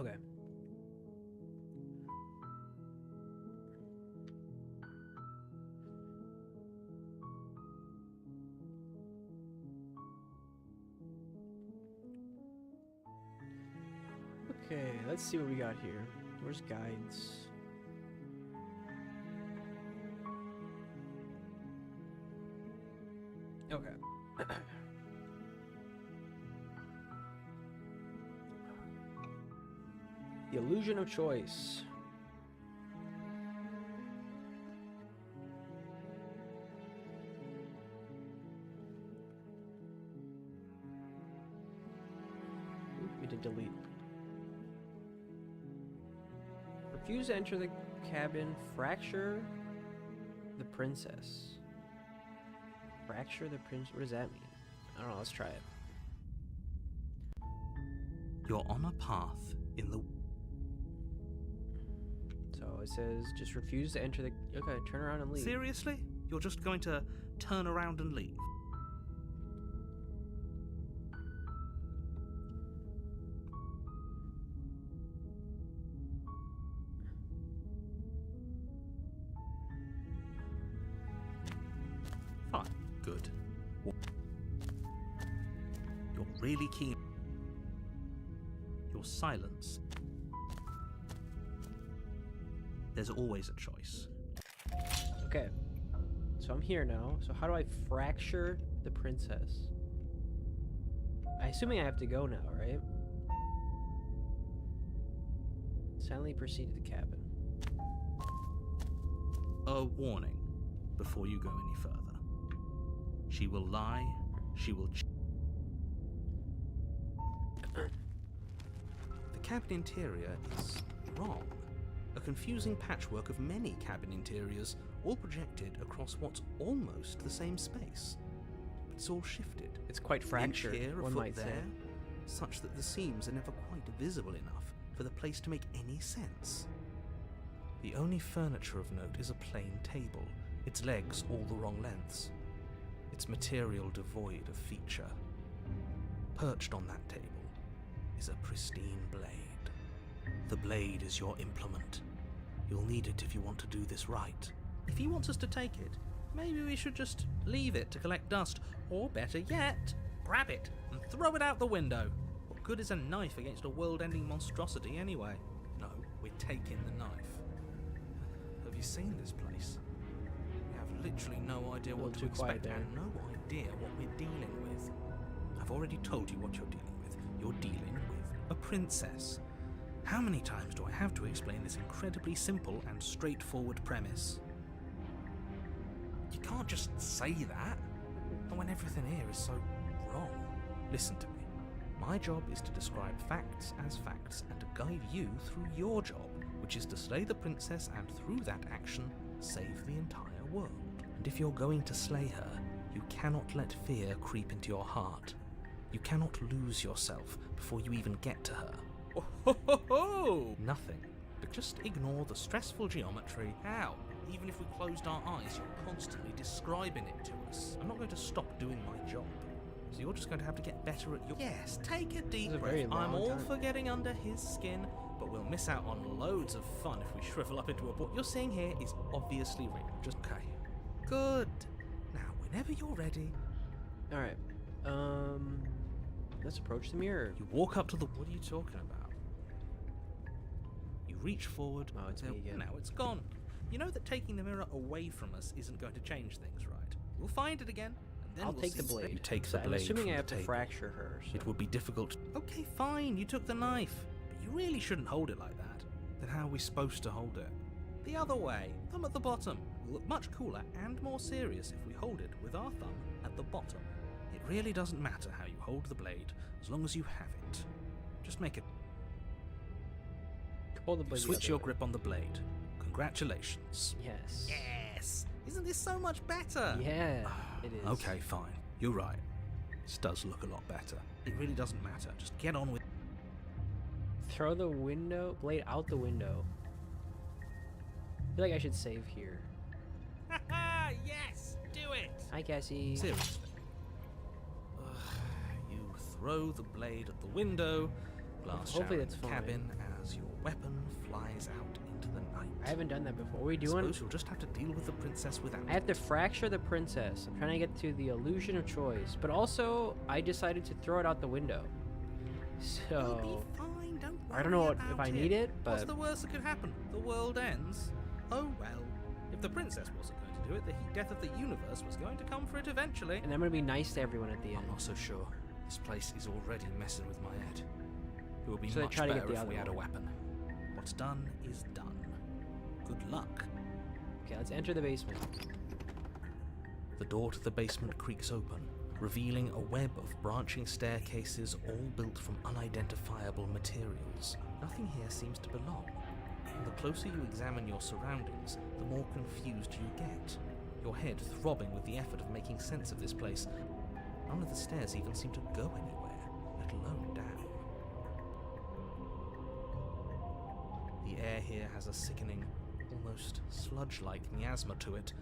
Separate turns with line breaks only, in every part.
Okay. Okay, let's see what we got here. Where's guides? Okay. The illusion of choice. We did delete. Refuse to enter the cabin. Fracture the princess. Fracture the prince. What does that mean? I don't know. Let's try it.
You're on a path in the...
So it says just refuse to enter the... Okay, turn around and leave.
Seriously? You're just going to turn around and leave? Fine. Good. You're really keen. Your silence. There's always a choice.
Okay. So I'm here now. So how do I fracture the princess? I'm assuming I have to go now, right? Silently proceed to the cabin.
A warning before you go any further. She will lie. She will... The cabin interior is wrong. A confusing patchwork of many cabin interiors, all projected across what's almost the same space. But it's all shifted.
It's quite fractured,
Inch here, a
one
foot
might say.
there, such that the seams are never quite visible enough for the place to make any sense. The only furniture of note is a plain table, its legs all the wrong lengths, its material devoid of feature. Perched on that table is a pristine blade. The blade is your implement. You'll need it if you want to do this right. If he wants us to take it, maybe we should just leave it to collect dust, or better yet, grab it and throw it out the window. What good is a knife against a world-ending monstrosity anyway? No, we're taking the knife. Have you seen this place? We have literally no idea what to expect and no idea what we're dealing with. I've already told you what you're dealing with. You're dealing with a princess. How many times do I have to explain this incredibly simple and straightforward premise? You can't just say that, and when everything here is so wrong. Listen to me. My job is to describe facts as facts and to guide you through your job, which is to slay the princess and through that action, save the entire world. And if you're going to slay her, you cannot let fear creep into your heart. You cannot lose yourself before you even get to her. Oh, ho, ho, ho. Nothing, but just ignore the stressful geometry. How? Even if we closed our eyes, you're constantly describing it to us. I'm not going to stop doing my job. So you're just going to have to get better at your... Yes, take a deep breath. I'm all for getting under his skin, but we'll miss out on loads of fun if we shrivel up into a... What you're seeing here is obviously real. Just okay. Good. Now, whenever you're ready...
Alright. Let's approach the mirror.
You walk up to the... What are you talking about? You reach forward.
Oh, it's me again.
Now it's gone. You know that taking the mirror away from us isn't going to change things, right? We'll find it again, and then
I'll
we'll
take
see.
the blade.
You take
So
the
I'm
blade.
assuming I have
from
to
the
fracture her. So.
It would be difficult. Okay, fine. You took the knife, but you really shouldn't hold it like that. Then how are we supposed to hold it? The other way. Thumb at the bottom. Will look much cooler and more serious if we hold it with our thumb at the bottom. It really doesn't matter how you hold the blade, as long as you have it. Just make it.
Hold the blade.
Switch your grip on the blade. Congratulations.
Yes.
Yes! Isn't this so much better?
Yeah, it is.
Okay, fine. You're right. This does look a lot better. It really doesn't matter. Just get on with...
Throw the blade out the window. I feel like I should save here.
Haha! Yes! Do it!
Hi, Cassie.
Seriously. You throw the blade at the window, glass
Hopefully
shower in
that's
the
fine.
cabin, and as your weapon flies out into the night.
I haven't done that before. What are we
I
doing?
suppose you'll just have to deal with the princess without
I have to
it.
fracture the princess. I'm trying to get to the illusion of choice. But also, I decided to throw it out the window.
You'll be
So,
fine, don't
I don't know
worry
if
about
I need it,
What's
but
the worst that could happen? The world ends. Oh well. If the princess wasn't going to do it, the heat death of the universe was going to come for it eventually.
and I'm gonna be nice to everyone at the end.
I'm not so sure. This place is already messing with my head. It would be
So they
much
try to get
better
the
if
other
we had a
one.
weapon. What's done is done. Good luck.
Okay, let's enter the basement.
The door to the basement creaks open, revealing a web of branching staircases all built from unidentifiable materials. Nothing here seems to belong. And the closer you examine your surroundings, the more confused you get, your head throbbing with the effort of making sense of this place. None of the stairs even seem to go anywhere, let alone down. The air here has a sickening, almost sludge-like miasma to it,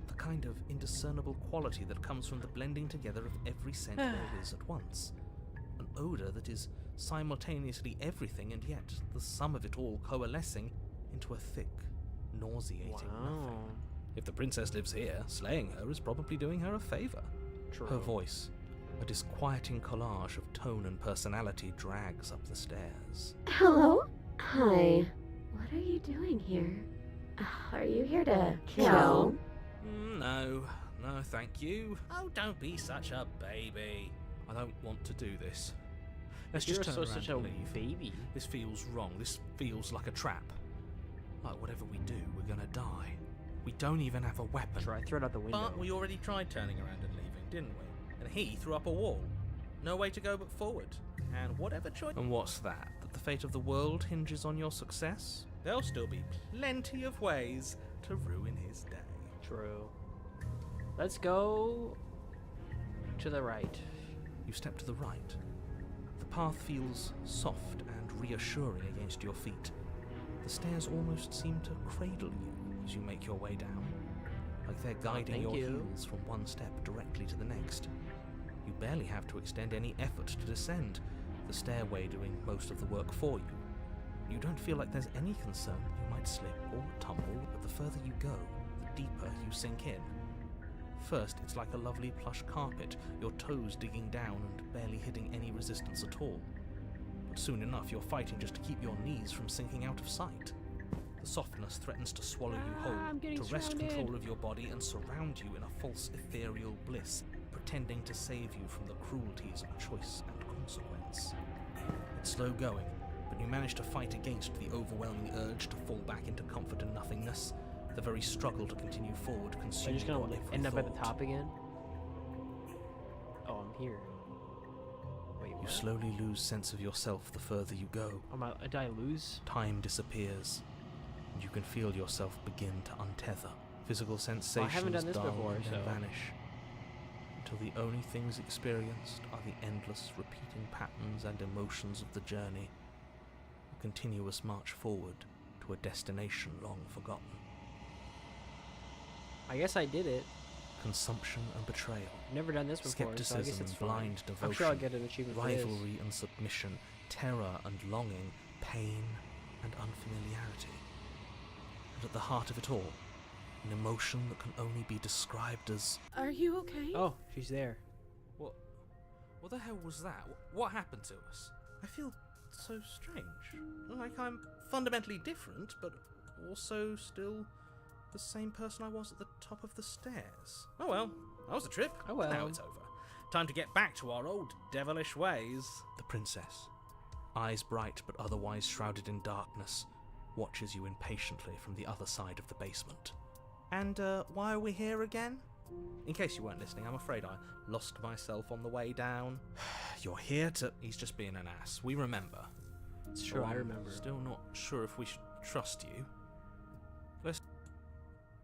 the kind of indiscernible quality that comes from the blending together of every scent there is at once. An odour that is simultaneously everything and yet the sum of it all coalescing into a thick, nauseating nothing. If the princess lives here, slaying her is probably doing her a favour.
True.
Her voice, a disquieting collage of tone and personality, drags up the stairs.
Hello? Hi. What are you doing here? Are you here to kill?
No, thank you. Oh, don't be such a baby. I don't want to do this. Let's
You're
just turn around
such
and
a
leave.
baby.
This feels wrong. This feels like a trap. Like whatever we do, we're gonna die. We don't even have a weapon.
Try throw it out the window.
But we already tried turning around and leaving, didn't we? And he threw up a wall. No way to go but forward. And whatever choice... And what's that? That the fate of the world hinges on your success? There'll still be plenty of ways to ruin his day.
True. Let's go to the right.
You step to the right. The path feels soft and reassuring against your feet. The stairs almost seem to cradle you as you make your way down, like they're guiding
Thank
your
you.
heels from one step directly to the next. You barely have to extend any effort to descend, the stairway doing most of the work for you. You don't feel like there's any concern that you might slip or tumble, but the further you go, the deeper you sink in. First, it's like a lovely plush carpet, your toes digging down and barely hitting any resistance at all. But soon enough, you're fighting just to keep your knees from sinking out of sight. The softness threatens to swallow you
I'm
whole,
getting
to wrest
surrounded.
control of your body and surround you in a false ethereal bliss, pretending to save you from the cruelties of choice and consequence. It's slow going, but you manage to fight against the overwhelming urge to fall back into comfort and nothingness. The very struggle to continue forward
So I'm
consuming
just gonna
your every
end up at the
thought.
top again. Oh, I'm here. Wait,
You
what?
slowly lose sense of yourself the further you go.
Did I lose?
Time disappears, and you can feel yourself begin to untether. Physical sensations
haven't done this
dull
before,
and then
so-
vanish, until the only things experienced are the endless repeating patterns and emotions of the journey, a continuous march forward to a destination long forgotten.
I guess I did it.
Consumption and betrayal,
I've never done this before, so I guess
skepticism
it's
and
fine.
blind devotion,
I'm sure I'll get an achievement for this.
rivalry and submission, terror and longing, pain and unfamiliarity. And at the heart of it all, an emotion that can only be described as...
Are you okay?
Oh, she's there.
What the hell was that? What happened to us? I feel so strange. Like I'm fundamentally different, but also still the same person I was at the top of the stairs. Oh well, that was the trip.
Oh well.
Now it's over. Time to get back to our old devilish ways. The princess, eyes bright but otherwise shrouded in darkness, watches you impatiently from the other side of the basement. And why are we here again? In case you weren't listening, I'm afraid I lost myself on the way down. You're here to... He's just being an ass. We remember.
It's true, I remember.
Still not sure if we should trust you.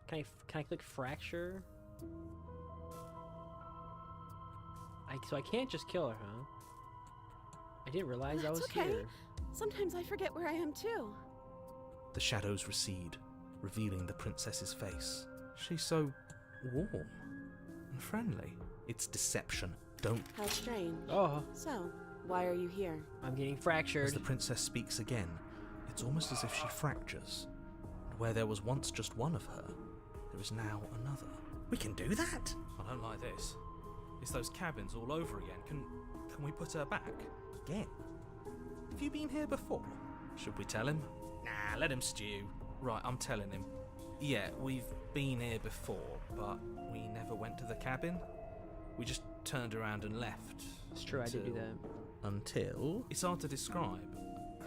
Can I click fracture? So I can't just kill her, huh? I didn't realize I was
That's okay.
here.
Sometimes I forget where I am too.
The shadows recede, revealing the princess's face. She's so warm and friendly. It's deception. Don't...
How strange.
Oh,
So, why are you here?
I'm getting
As
fractured.
the princess speaks again, It's almost as if she fractures, and where there was once just one of her, there is now another. We can do that? I don't like this. It's those cabins all over again. Can we put her back? Again? Have you been here before? Should we tell him? Nah, let him stew. Right, I'm telling him. Yeah, we've been here before, but we never went to the cabin. We just turned around and left.
It's true, I did do that.
Until? It's hard to describe.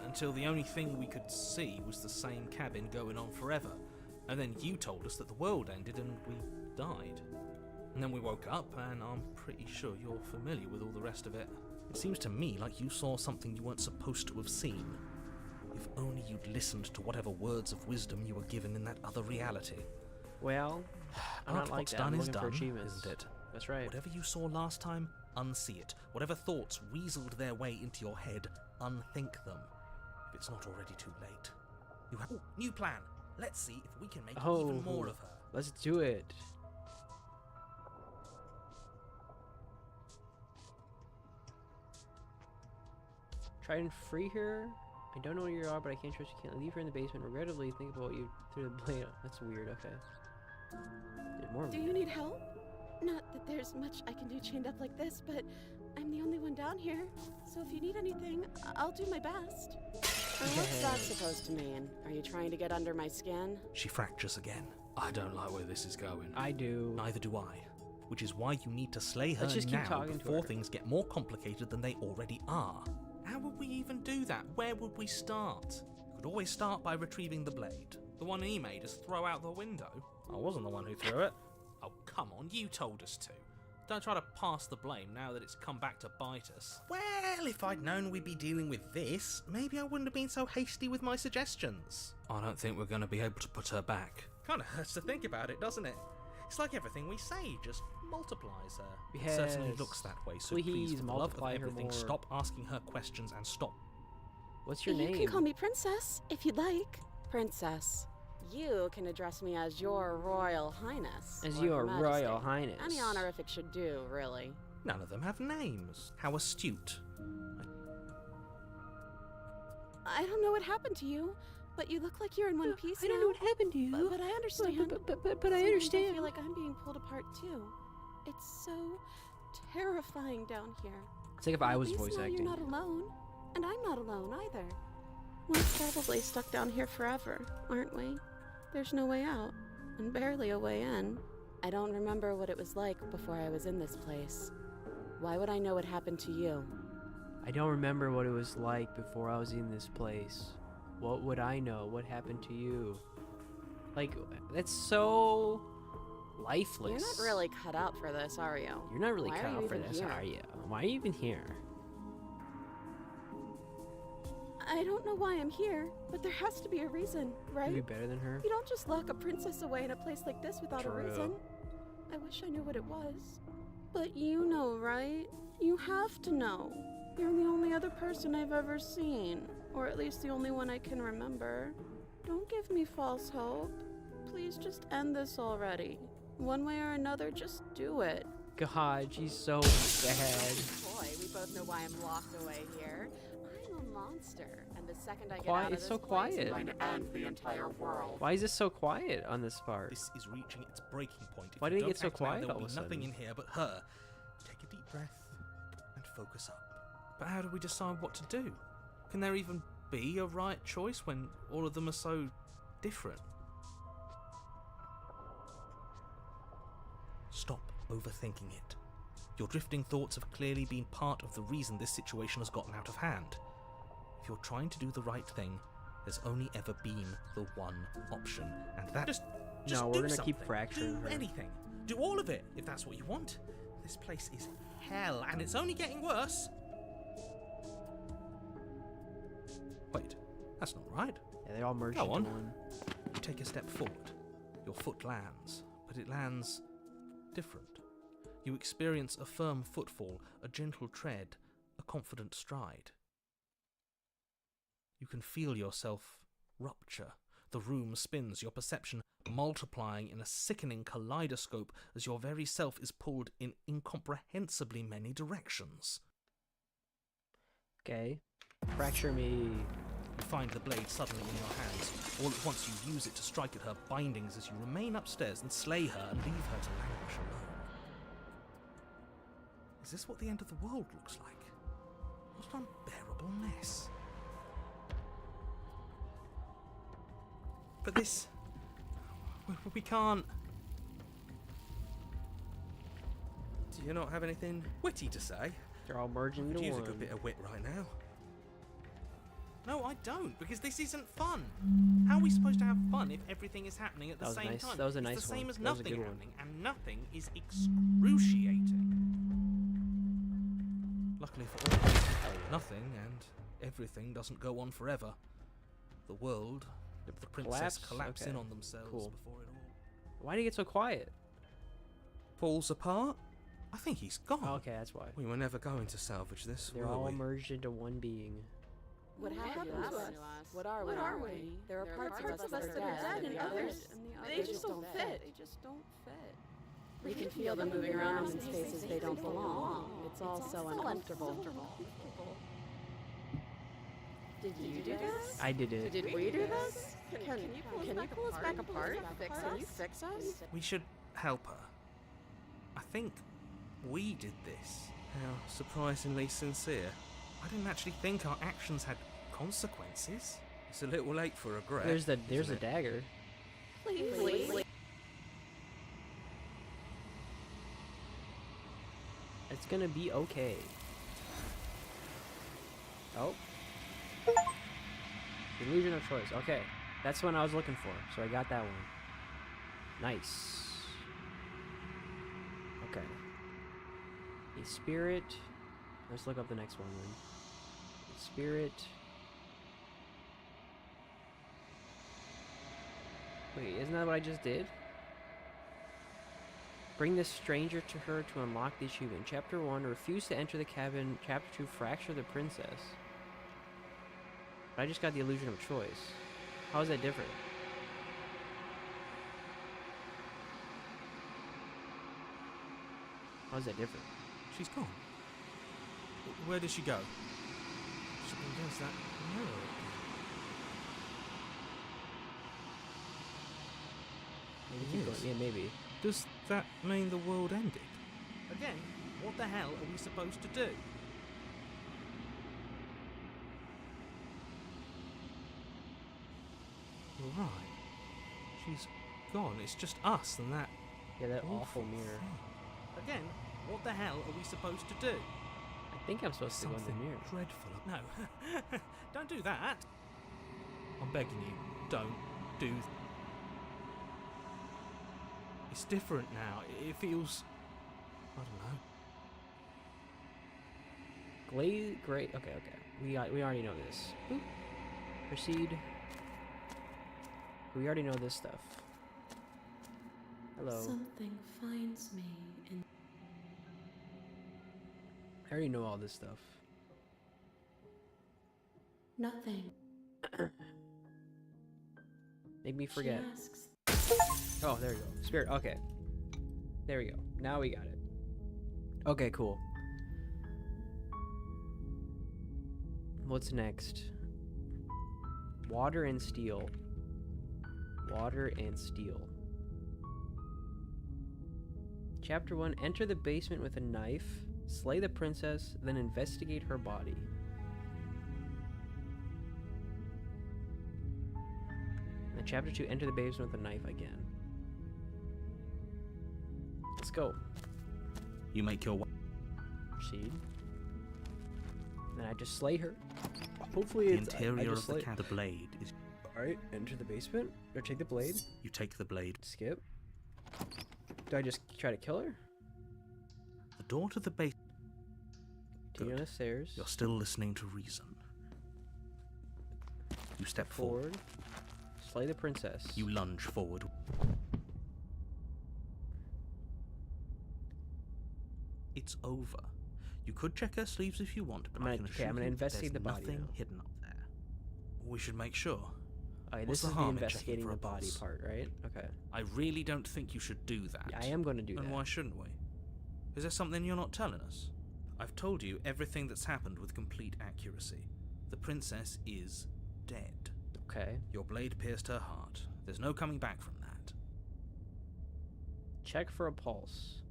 Until the only thing we could see was the same cabin going on forever. And then you told us that the world ended and we died. And then we woke up, and I'm pretty sure you're familiar with all the rest of it. It seems to me like you saw something you weren't supposed to have seen. If only you'd listened to whatever words of wisdom you were given in that other reality.
Well, I'm not like
what's
that. I'm
done is
looking for
done,
achievements.
isn't it?
That's right.
Whatever you saw last time, unsee it. Whatever thoughts weaseled their way into your head, unthink them. If it's not already too late. You have new plan. Let's see if we can make even more of her.
Let's do it. Try and free her. I don't know where you are, but I can't trust you. Can't leave her in the basement. Regrettably, think about what you threw the blade. That's weird. Okay. There's more.
Do you need help? Not that there's much I can do chained up like this, but I'm the only one down here. So if you need anything, I'll do my best.
What's that supposed to mean? Are you trying to get under my skin?
She fractures again. I don't like where this is going.
I do.
Neither do I. Which is why you need to slay her
Let's just keep
now
talking to
before
her.
things get more complicated than they already are. How would we even do that? Where would we start? You could always start by retrieving the blade. The one he made us throw out the window. I wasn't the one who threw it. Oh, come on, you told us to. Don't try to pass the blame now that it's come back to bite us. Well, if I'd known we'd be dealing with this, maybe I wouldn't have been so hasty with my suggestions. I don't think we're going to be able to put her back. Kind of hurts to think about it, doesn't it? It's like everything we say just multiplies her. It certainly
Yes.
looks that way, so
Please
please, for the love of
multiply her
everything,
more.
stop asking her questions and stop.
What's your
You
name?
can call me Princess, if you'd like.
Princess. You can address me as Your Royal Highness.
As
or
your
Majesty.
Royal Highness.
Any honorific should do, really.
None of them have names. How astute.
I don't know what happened to you, but you look like you're in one piece
I don't
now.
know what happened to you.
But I understand.
But I
Sometimes
understand.
I feel like I'm being pulled apart too. It's so terrifying down here.
It's like if
But
I
at
was
least
voice
now
acting.
You're not alone, and I'm not alone either. We're probably stuck down here forever, aren't we? There's no way out, and barely a way in.
I don't remember what it was like before I was in this place. Why would I know what happened to you?
I don't remember what it was like before I was in this place. What would I know? What happened to you? Like, that's so lifeless.
You're not really cut out for this, are you?
You're not really
Why
cut
are you
out for
even
this,
here?
are you? Why are you even here?
I don't know why I'm here, but there has to be a reason,
Are you
right?
better than her?
You don't just lock a princess away in a place like this without a
True.
reason. I wish I knew what it was. But you know, right? You have to know. You're the only other person I've ever seen. Or at least the only one I can remember. Don't give me false hope. Please just end this already. One way or another, just do it.
God, she's so bad.
Boy, we both know why I'm locked away here. I'm a monster, and the second I get
Quiet-
out of
it's
this
so
place,
quiet.
I'm going to end the entire world.
Why is this so quiet on this part?
This is reaching its breaking point. If
Why
you
did it
don't
get so
act now,
quiet
there
all
will
of
be
a
nothing
sudden?
in here but her. Take a deep breath and focus up. But how do we decide what to do? Can there even be a right choice when all of them are so different? Stop overthinking it. Your drifting thoughts have clearly been part of the reason this situation has gotten out of hand. If you're trying to do the right thing, there's only ever been the one option, and that just
No, we're
do
gonna keep
something.
fracturing
Do
her.
anything. Do all of it if that's what you want. This place is hell, and it's only getting worse. Wait, that's not right.
Yeah, they all merged
Go
into
on.
one.
You take a step forward. Your foot lands, but it lands different. You experience a firm footfall, a gentle tread, a confident stride. You can feel yourself rupture. The room spins, your perception multiplying in a sickening kaleidoscope as your very self is pulled in incomprehensibly many directions.
Okay. Fracture me.
You find the blade suddenly in your hands. All at once you use it to strike at her bindings as you remain upstairs and slay her and leave her to languish alone. Is this what the end of the world looks like? What an unbearable mess. But this... we can't... Do you not have anything witty to say?
They're all merging
Could
into
use
one.
a good bit of wit right now. No, I don't, because this isn't fun. How are we supposed to have fun if everything is happening at the same time?
That was a nice
It's the same
one.
as
That was a
nothing
good one.
happening, and nothing is excruciating. Luckily for all, nothing and everything doesn't go on forever. The world, the princess collapse in on themselves before it all
Why did he get so quiet?
falls apart. I think he's gone.
Oh, okay, that's why.
We were never going to salvage this,
They're
were
all
we?
merged into one being.
What happened to us?
What are we?
There are parts of us that are dead, and the others, they just don't fit. They just don't fit.
We can feel them moving around in spaces they don't belong. It's all so uncomfortable. Did you do this?
I did it.
Did we do this? Can you pull us back apart? Can you fix us?
We should help her. I think we did this. How surprisingly sincere. I didn't actually think our actions had consequences. It's a little late for regret.
There's the
isn't it?
dagger.
Please.
It's gonna be okay. Oh. Illusion of choice. Okay. That's what I was looking for. So I got that one. Nice. Okay. A spirit. Let's look up the next one then. A spirit. Wait, isn't that what I just did? Bring this stranger to her to unlock the achievement. Chapter 1, refuse to enter the cabin. Chapter 2, fracture the princess. But I just got the illusion of choice. How is that different? How is that different?
She's gone. Where did she go? She against that mirror again.
Maybe
It
keep
is.
going. Yeah, maybe.
Does that mean the world ended? Again, what the hell are we supposed to do? Right. She's gone. It's just us and that
Yeah, that awful mirror.
thing. Again, what the hell are we supposed to do?
I think I'm supposed to go in
Something
the mirror.
dreadful. No, don't do that. I'm begging you, don't do. It's different now. It feels. I don't know.
Great. Okay. We already know this. Boop. Proceed. We already know this stuff. Hello.
Something finds me in
I already know all this stuff.
nothing.
Make me forget.
She asks,
Oh, there we go. Spirit. Okay. There we go. Now we got it. Okay, cool. What's next? Water and steel. Water and steel. Chapter 1. Enter the basement with a knife. Slay the princess, then investigate her body. And chapter 2. Enter the basement with a knife again. Let's go.
You make your way.
Proceed. Then I just slay her. Hopefully
The
it's I
interior
just
of the
slay-
the blade is.
Alright, enter the basement. Or take the blade.
You take the blade.
Skip. Do I just try to kill her?
The door to the base.
Take her on the stairs.
You're still listening to reason. You step forward.
Forward. Slay the princess.
You lunge forward. It's over. You could check her sleeves if you want, but
I'm
I
gonna-
can
okay, I'm
assure
gonna
you
investigate
there's
the body
nothing
now.
hidden up there. We should make sure.
Okay,
What's
this
the
is the
harm in checking
investigating
for
the
a
body
pulse?
part, right? Okay.
I really don't think you should do that.
Yeah, I am going to do
And
that.
why shouldn't we? Is there something you're not telling us? I've told you everything that's happened with complete accuracy. The princess is dead.
Okay.
Your blade pierced her heart. There's no coming back from that.
Check for a pulse.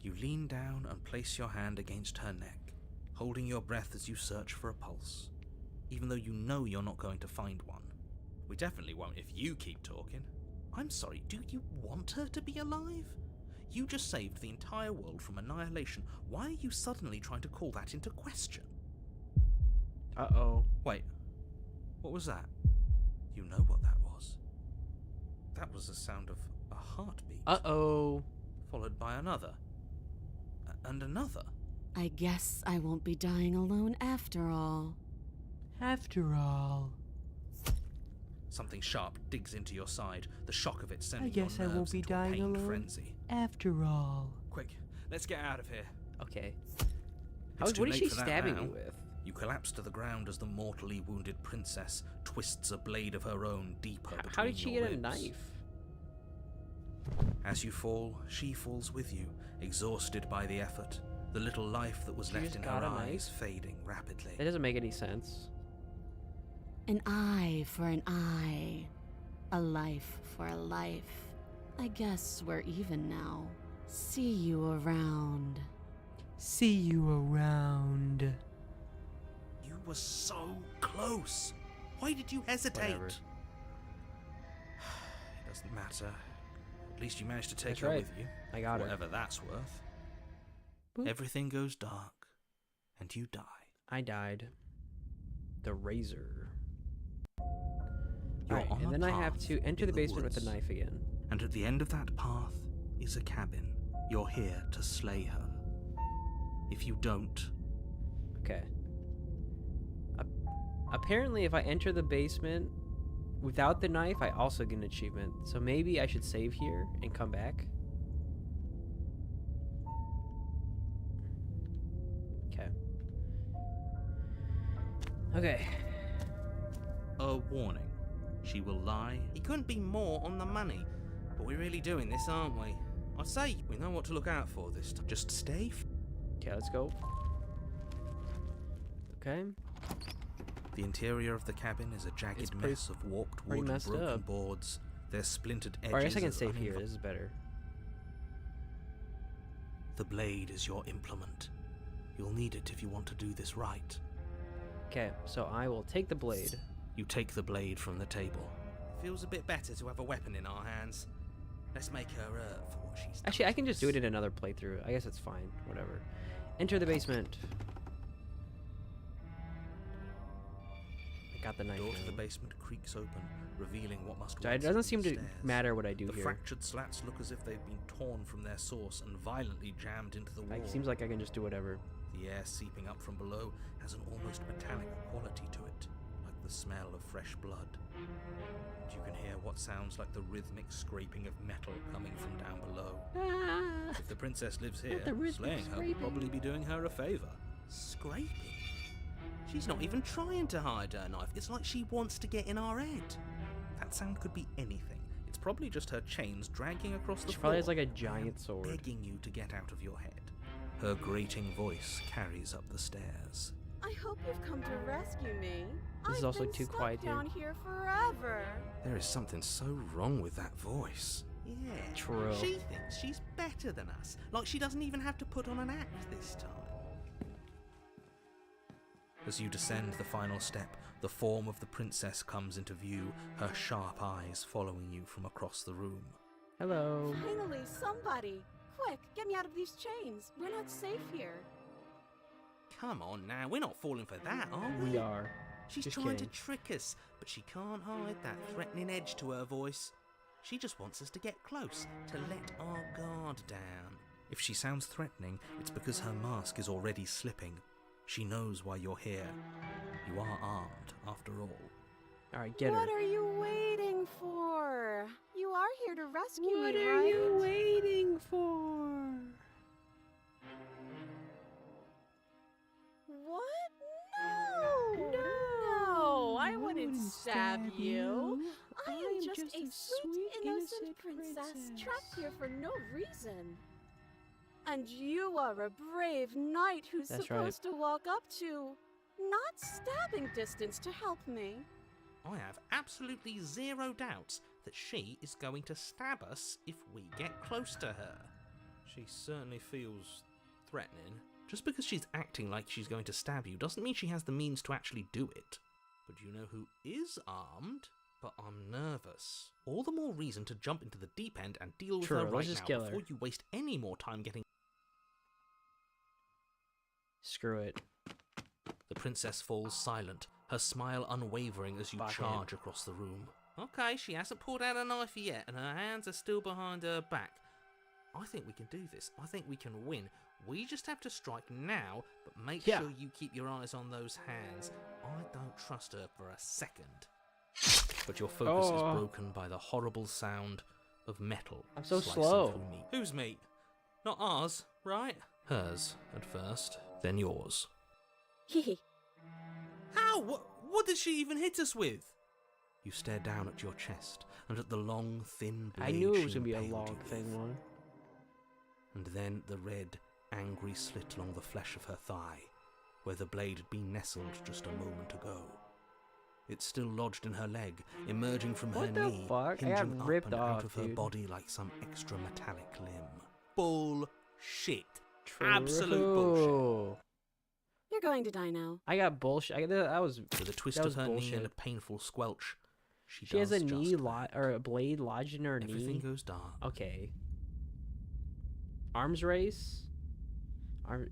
You lean down and place your hand against her neck, holding your breath as you search for a pulse, even though you know you're not going to find one. We definitely won't if you keep talking. I'm sorry, do you want her to be alive? You just saved the entire world from annihilation. Why are you suddenly trying to call that into question?
Uh-oh.
Wait, what was that? You know what that was. That was the sound of a heartbeat.
Uh-oh.
Followed by another. And another.
I guess I won't be dying alone after all.
After all.
Something sharp digs into your side, the shock of it sending
I guess
your
I won't
nerves
be
into a
dying
pain
alone.
frenzy.
After all.
Quick, let's get out of here.
Okay.
It's too
What is
late
she
for that
stabbing
now.
me with?
You collapse to the ground as the mortally wounded princess twists a blade of her own deeper between
How did she
your
get a
ribs.
knife?
As you fall, she falls with you, exhausted by the effort. The little life that was
She
left
just
in
got
her
a
eyes
knife?
fading rapidly.
That doesn't make any sense.
An eye for an eye. A life for a life. I guess we're even now. See you around.
See you around.
You were so close. Why did you hesitate?
Whatever.
It doesn't matter. At least you managed to take
That's
her
right.
with you.
I got her.
Whatever that's worth.
Boop.
Everything goes dark, and you die.
I died. The razor.
You're
Alright,
on
and
a
then I have
path
to enter
in
the basement with
woods,
the knife again.
And at the end of that path is a cabin. You're here to slay her. If you don't,
Okay. Apparently, if I enter the basement without the knife, I also get an achievement. So maybe I should save here and come back. Okay. Okay.
a warning. She will lie. He couldn't be more on the money. But we're really doing this, aren't we? I say, we know what to look out for this time. Just stay.
Okay, let's go. Okay.
The interior of the cabin is a jagged
It's pretty-
mess of warped
pretty
wood and
messed
broken
up.
boards. There's splintered edges.
Or I guess I can
of
save here.
uninv-
This is better.
The blade is your implement. You'll need it if you want to do this right.
Okay, so I will take the blade.
You take the blade from the table. Feels a bit better to have a weapon in our hands. Let's make her for what she's done.
Actually, I can
to
just do
us.
it in another playthrough. I guess it's fine. Whatever. Enter the basement. I got the
The
knife
door to the
now.
basement creaks open, revealing what must
So it
once
doesn't
have
seem
been
to
stairs.
matter what I do
The
here.
fractured slats look as if they've been torn from their source and violently jammed into the wall.
It seems like I can just do whatever.
The air seeping up from below has an almost metallic quality to it, like the smell of fresh blood. And you can hear what sounds like the rhythmic scraping of metal coming from down below. If the princess lives here,
the rhythmic
slaying her would probably be doing her a favor. Scraping? She's not even trying to hide her knife. It's like she wants to get in our head. That sound could be anything. It's probably just her chains dragging across the
She
floor.
probably has like a giant sword.
Begging you to get out of your head. Her grating voice carries up the stairs.
I hope you've come to rescue me.
This is
I've
also
been
too
stuck
quiet here.
down here forever.
There is something so wrong with that voice. Yeah,
True.
She thinks she's better than us. Like she doesn't even have to put on an act this time. As you descend the final step, the form of the princess comes into view, her sharp eyes following you from across the room.
Hello.
Finally, somebody. Quick, get me out of these chains. We're not safe here.
Come on now, we're not falling for that, are we?
We are.
She's
Just
trying
kidding.
to trick us, but she can't hide that threatening edge to her voice. She just wants us to get close, to let our guard down. If she sounds threatening, it's because her mask is already slipping. She knows why you're here. You are armed, after all.
Alright, get her.
What are you waiting for? You are here to rescue
What
me,
are
right?
you waiting for?
What? No! No! I wouldn't stab you. I am just a sweet, innocent princess trapped here for no reason. And you are a brave knight who's
That's right.
supposed to walk up to, not stabbing distance to help me.
I have absolutely zero doubts that she is going to stab us if we get close to her. She certainly feels threatening. Just because she's acting like she's going to stab you doesn't mean she has the means to actually do it. But you know who is armed? But I'm nervous. All the more reason to jump into the deep end and deal with her right now before you waste any more time getting...
Screw it.
The princess falls silent, her smile unwavering as you charge across the room. Okay, she hasn't pulled out a knife yet, and her hands are still behind her back. I think we can do this. I think we can win. We just have to strike now, but make sure you keep your eyes on those hands. I don't trust her for a second. But your focus is broken by the horrible sound of metal.
I'm so
slicing
slow.
through meat. Whose meat? Not ours, right? Hers at first, then yours.
Hehe.
How? What did she even hit us with? You stare down at your chest and at the long, thin blade.
I knew it was
she
gonna be a
impaled
long
you
thing
with.
one.
And then the red, angry slit along the flesh of her thigh, where the blade had been nestled just a moment ago. It's still lodged in her leg, emerging from her knee, hinging up and out of her body like some extra metallic limb. Bullshit. Absolute bullshit.
You're going to die now.
I got bullshit. That was.
With a twist of her knee and a painful squelch,
she has a knee or a blade lodged in her knee.
Everything goes dark.
Okay. Arms race.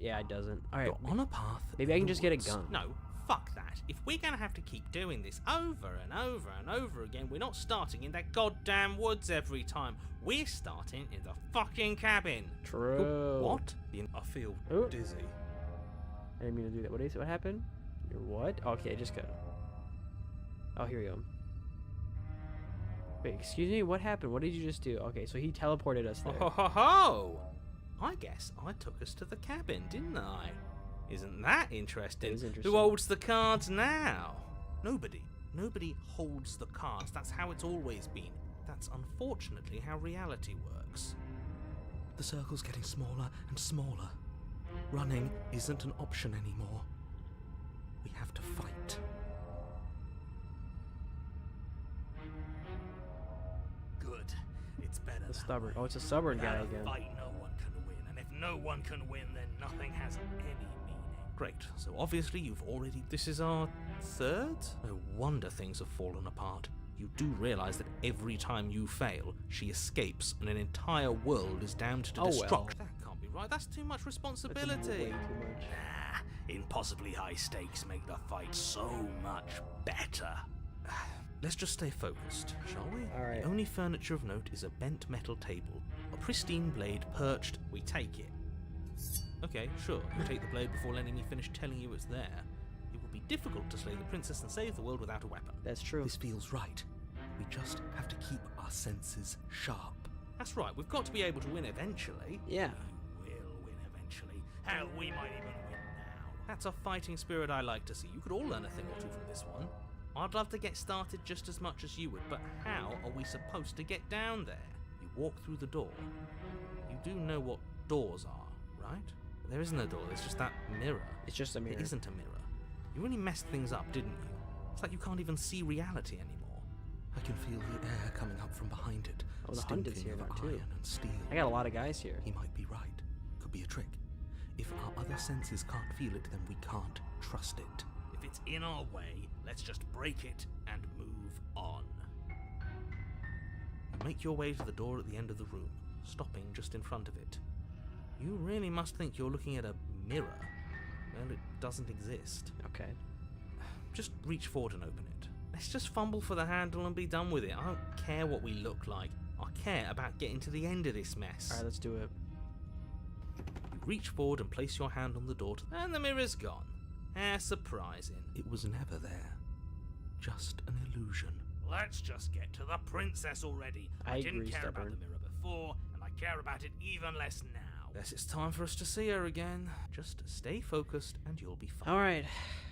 Yeah, it doesn't. All right.
You're on a path.
Maybe I can just get a gun.
No, fuck that. If we're gonna have to keep doing this over and over and over again, we're not starting in that goddamn woods every time. We're starting in the fucking cabin.
True.
What? I feel dizzy.
I didn't mean to do that. What happened? You're what? Okay, just go. Oh, here we go. Wait, excuse me? What happened? What did you just do? Okay, so he teleported us there.
Ho ho ho! I guess I took us to the cabin, didn't I? Isn't that interesting?
It is interesting.
Who holds the cards now? Nobody. Nobody holds the cards. That's how it's always been. That's unfortunately how reality works. The circle's getting smaller and smaller. Running isn't an option anymore. We have to fight. Good. It's better.
The stubborn. Oh, it's a stubborn guy again.
Fight, no one can win, and if no one can win, then nothing has any meaning. Great. So obviously you've already. This is our third. No wonder things have fallen apart. You do realize that every time you fail, she escapes, and an entire world is damned to destruction. That can't be right. That's too much responsibility.
That's way too much.
Nah, impossibly high stakes make the fight so much better. Let's just stay focused, shall we?
All right.
The only furniture of note is a bent metal table, a pristine blade perched. We take it. Okay, sure. You take the blade before letting me finish telling you it's there. It would be difficult to slay the princess and save the world without a weapon.
That's true.
This feels right. We just have to keep our senses sharp. That's right. We've got to be able to win eventually.
Yeah.
We will win eventually. Hell, we might even win now. That's a fighting spirit I like to see. You could all learn a thing or two from this one. I'd love to get started just as much as you would, but how are we supposed to get down there? You walk through the door. You do know what doors are, right? There isn't a door, there's just that mirror.
It's just a mirror.
It isn't a mirror. You really messed things up, didn't you? It's like you can't even see reality anymore. I can feel the air coming up from behind it.
Oh, the hunt is here now too.
Iron and steel.
I got a lot of guys here.
He might be right. Could be a trick. If our other senses can't feel it, then we can't trust it. If it's in our way, let's just break it and move on. You make your way to the door at the end of the room, stopping just in front of it. You really must think you're looking at a mirror. Well, it doesn't exist.
Okay.
Just reach forward and open it. Let's just fumble for the handle and be done with it. I don't care what we look like. I care about getting to the end of this mess.
Alright, let's do it.
You reach forward and place your hand on the door, and the mirror's gone. How surprising. It was never there. Just an illusion. Let's just get to the princess already. I didn't care about the mirror before, and I care about it even less now. Guess it's time for us to see her again. Just stay focused and you'll be fine.
Alright,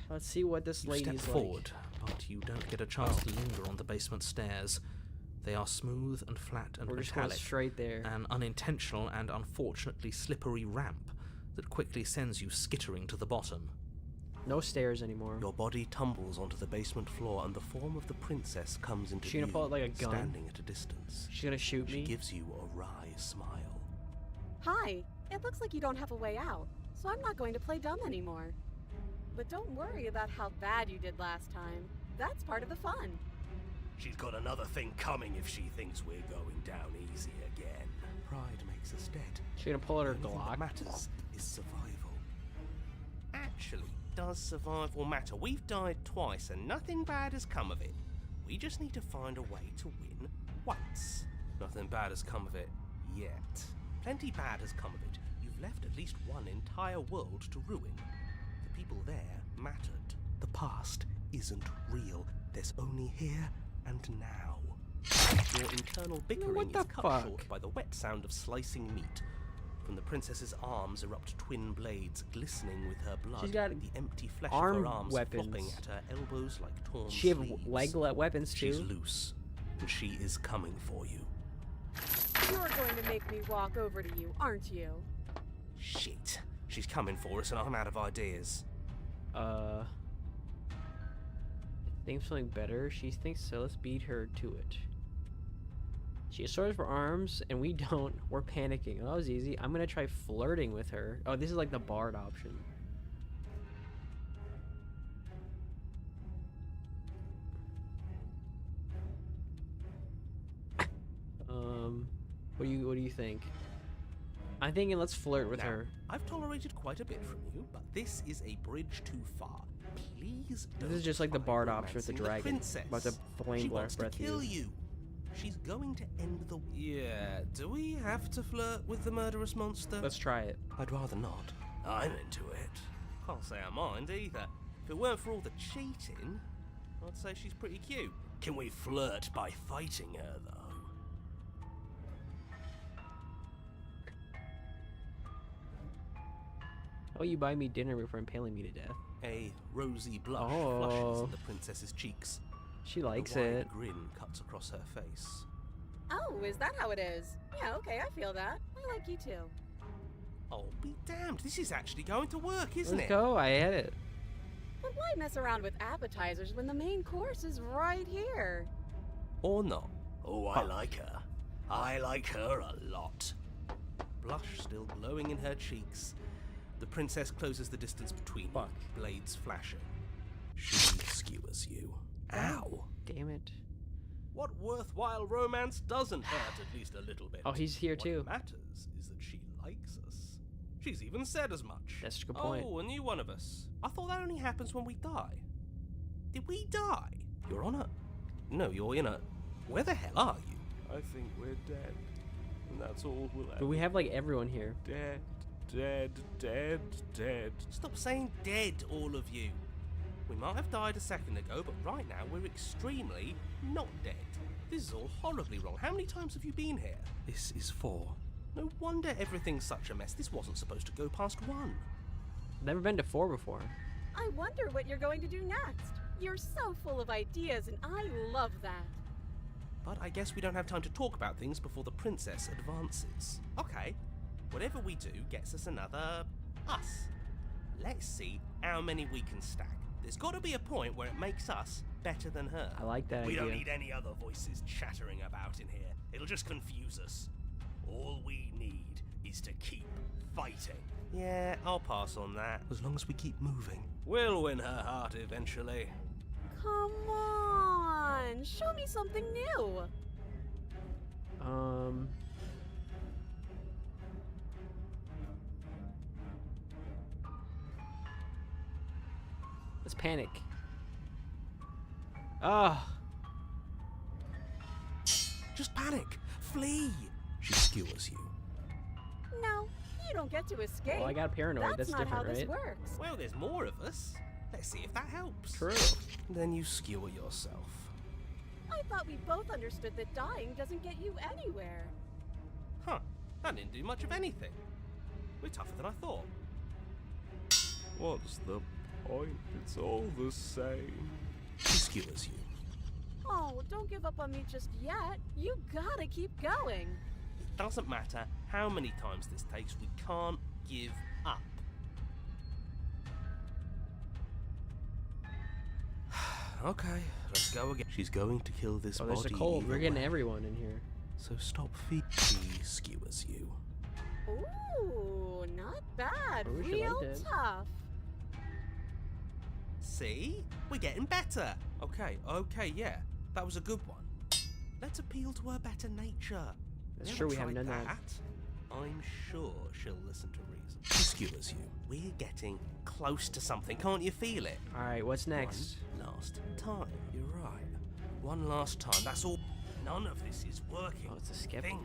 let's see what this lady's
step forward, but you don't get a chance to linger on the basement stairs. They are smooth and flat and
We're just going
metallic.
straight there.
An unintentional and unfortunately slippery ramp that quickly sends you skittering to the bottom.
No stairs anymore.
Your body tumbles onto the basement floor, and the form of the princess comes into
She gonna
view,
pull out like a gun?
standing at a distance.
She's gonna shoot
She
me?
gives you a wry smile.
Hi. It looks like you don't have a way out, so I'm not going to play dumb anymore. But don't worry about how bad you did last time. That's part of the fun.
She's got another thing coming if she thinks we're going down easy again. Pride makes us dead.
She's gonna pull out her
The only thing that
Glock.
matters is survival. Actually, does survival matter? We've died twice and nothing bad has come of it. We just need to find a way to win once. Nothing bad has come of it yet. Plenty bad has come of it. You've left at least one entire world to ruin. The people there mattered. The past isn't real. There's only here and now. Your internal bickering
what
is
the
cut
fuck?
short by the wet sound of slicing meat. From the princess's arms erupt twin blades, glistening with her blood.
She's got
the empty flesh
arm
of her arms
weapons.
flopping at her elbows like torn
She have
sleeves.
leg weapons
She's
too.
loose, and she is coming for you.
You're going to make me walk over to you, aren't you?
Shit. She's coming for us, and I'm out of ideas.
Think something better. She thinks so. Let's beat her to it. She has swords for arms, and we don't. We're panicking. Oh, that was easy. I'm gonna try flirting with her. Oh, this is like the bard option. What do you think? I'm thinking let's flirt with
Now,
her.
I've tolerated quite a bit from you, but this is a bridge too far. Please don't.
This is just like the
try
bard option with the
romancing
dragon.
princess.
About to flame
She
breath
wants to kill
you.
you. She's going to end the. Yeah. Do we have to flirt with the murderous monster?
Let's try it.
I'd rather not. I'm into it. Can't say I mind either. If it weren't for all the cheating, I'd say she's pretty cute. Can we flirt by fighting her, though?
How about you buy me dinner before impaling me to death?
A rosy blush
Oh.
flushes in the princess's cheeks.
She likes
A wide
it.
grin cuts across her face.
Oh, is that how it is? Yeah, okay, I feel that. I like you too.
Oh, be damned. This is actually going to work, isn't
Let's
it?
go. I had it.
But why mess around with appetizers when the main course is right here?
Or not. Oh, I like her. I like her a lot. Blush still glowing in her cheeks. The princess closes the distance between you,
Fuck.
blades flashing. She skewers you. Ow.
Damn it.
What worthwhile romance doesn't hurt at least a little bit?
Oh, he's here too.
What matters is that she likes us. She's even said as much.
That's a good point.
Oh, a new one of us. I thought that only happens when we die. Did we die? You're on a... No, you're in a... Where the hell are you? I think we're dead. And that's all we'll
But we have like everyone here.
Dead, dead, dead, dead. Stop saying dead, all of you. We might have died a second ago, but right now we're extremely not dead. This is all horribly wrong. How many times have you been here? This is 4. No wonder everything's such a mess. This wasn't supposed to go past 1.
Never been to 4 before.
I wonder what you're going to do next. You're so full of ideas, and I love that.
But I guess we don't have time to talk about things before the princess advances. Okay, whatever we do gets us another us. Let's see how many we can stack. There's got to be a point where it makes us better than her.
I like that
We
idea.
don't need any other voices chattering about in here. It'll just confuse us. All we need is to keep fighting. Yeah, I'll pass on that. As long as we keep moving. We'll win her heart eventually.
Come on, show me something new.
Let's panic. Ah.
Just panic. Flee. She skewers you.
No, you don't get to escape.
Well, I got paranoid. That's
not how
different,
this
right?
works.
Well, there's more of us. Let's see if that helps.
True.
Then you skewer yourself.
I thought we both understood that dying doesn't get you anywhere.
Huh. That didn't do much of anything. We're tougher than I thought. What's the point? It's all the same. She skewers you.
Oh, don't give up on me just yet. You gotta keep going.
It doesn't matter how many times this takes, we can't give up. Okay, let's go again. She's going to kill this
Oh,
body.
there's a cold. We're
either
getting
way.
everyone in here.
So stop feeding. She skewers you.
Ooh, not bad.
I wish I
Real
liked it.
tough.
See? We're getting better. Okay, yeah. That was a good one. Let's appeal to her better nature.
That's
You
true, we
tried
haven't done that.
I'm sure she'll listen to reason. She skewers you. We're getting close to something. Can't you feel it?
Alright, what's next?
One last time. You're right. One last time. That's all. None of this is working.
Oh, it's a skip.
Think.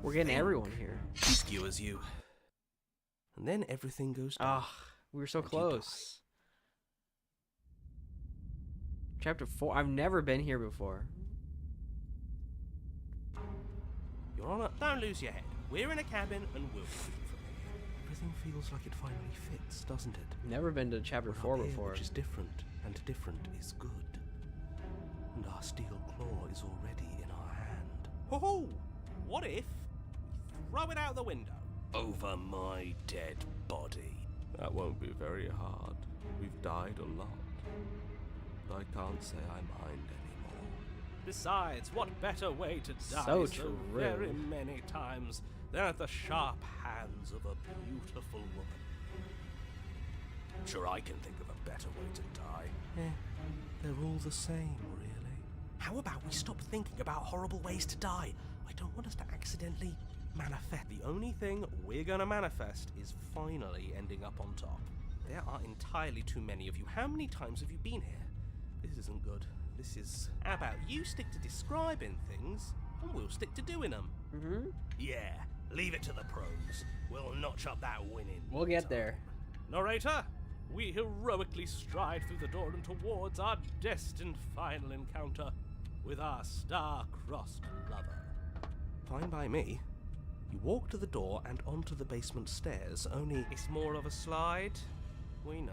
We're getting
Think.
everyone here.
She skewers you. And then everything goes down.
Ah, we were so
And you
close. Chapter 4. I've never been here before.
Your Honor, don't lose your head. We're in a cabin and we'll shoot from here. Everything feels like it finally fits, doesn't it?
Never been to chapter
We're
4
up here,
before.
Which is different, and different is good. And our steel claw is already in our hand. Ho-ho! What if we throw it out the window? Over my dead body. That won't be very hard. We've died a lot. But I can't say I mind anymore. Besides, what better way to die
So true.
very many times than at the sharp hands of a beautiful woman? Sure, I can think of a better way to die. They're all the same, really. How about we stop thinking about horrible ways to die? I don't want us to accidentally manifest. The only thing we're gonna manifest is finally ending up on top. There are entirely too many of you. How many times have you been here? This isn't good. This is... How about you stick to describing things, and we'll stick to doing them?
Mm-hmm.
Yeah, leave it to the pros. We'll notch up that winning.
We'll get there.
Narrator, we heroically stride through the door and towards our destined final encounter with our star-crossed lover. Fine by me. You walk to the door and onto the basement stairs, only it's more of a slide. We know.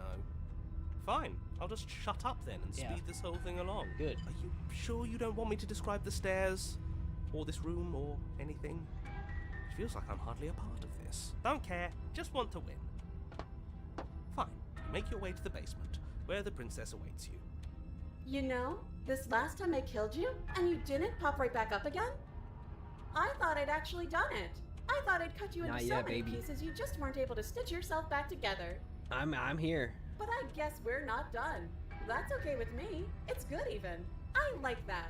Fine, I'll just shut up then and
Yeah.
speed this whole thing along.
Good.
Are you sure you don't want me to describe the stairs, or this room, or anything? It feels like I'm hardly a part of this. Don't care, just want to win. Fine, make your way to the basement, where the princess awaits you.
You know, this last time I killed you, and you didn't pop right back up again? I thought I'd actually done it. I thought I'd cut you into
Not
so
yet,
many
baby.
pieces you just weren't able to stitch yourself back together.
I'm here.
But I guess we're not done. That's okay with me. It's good even. I like that.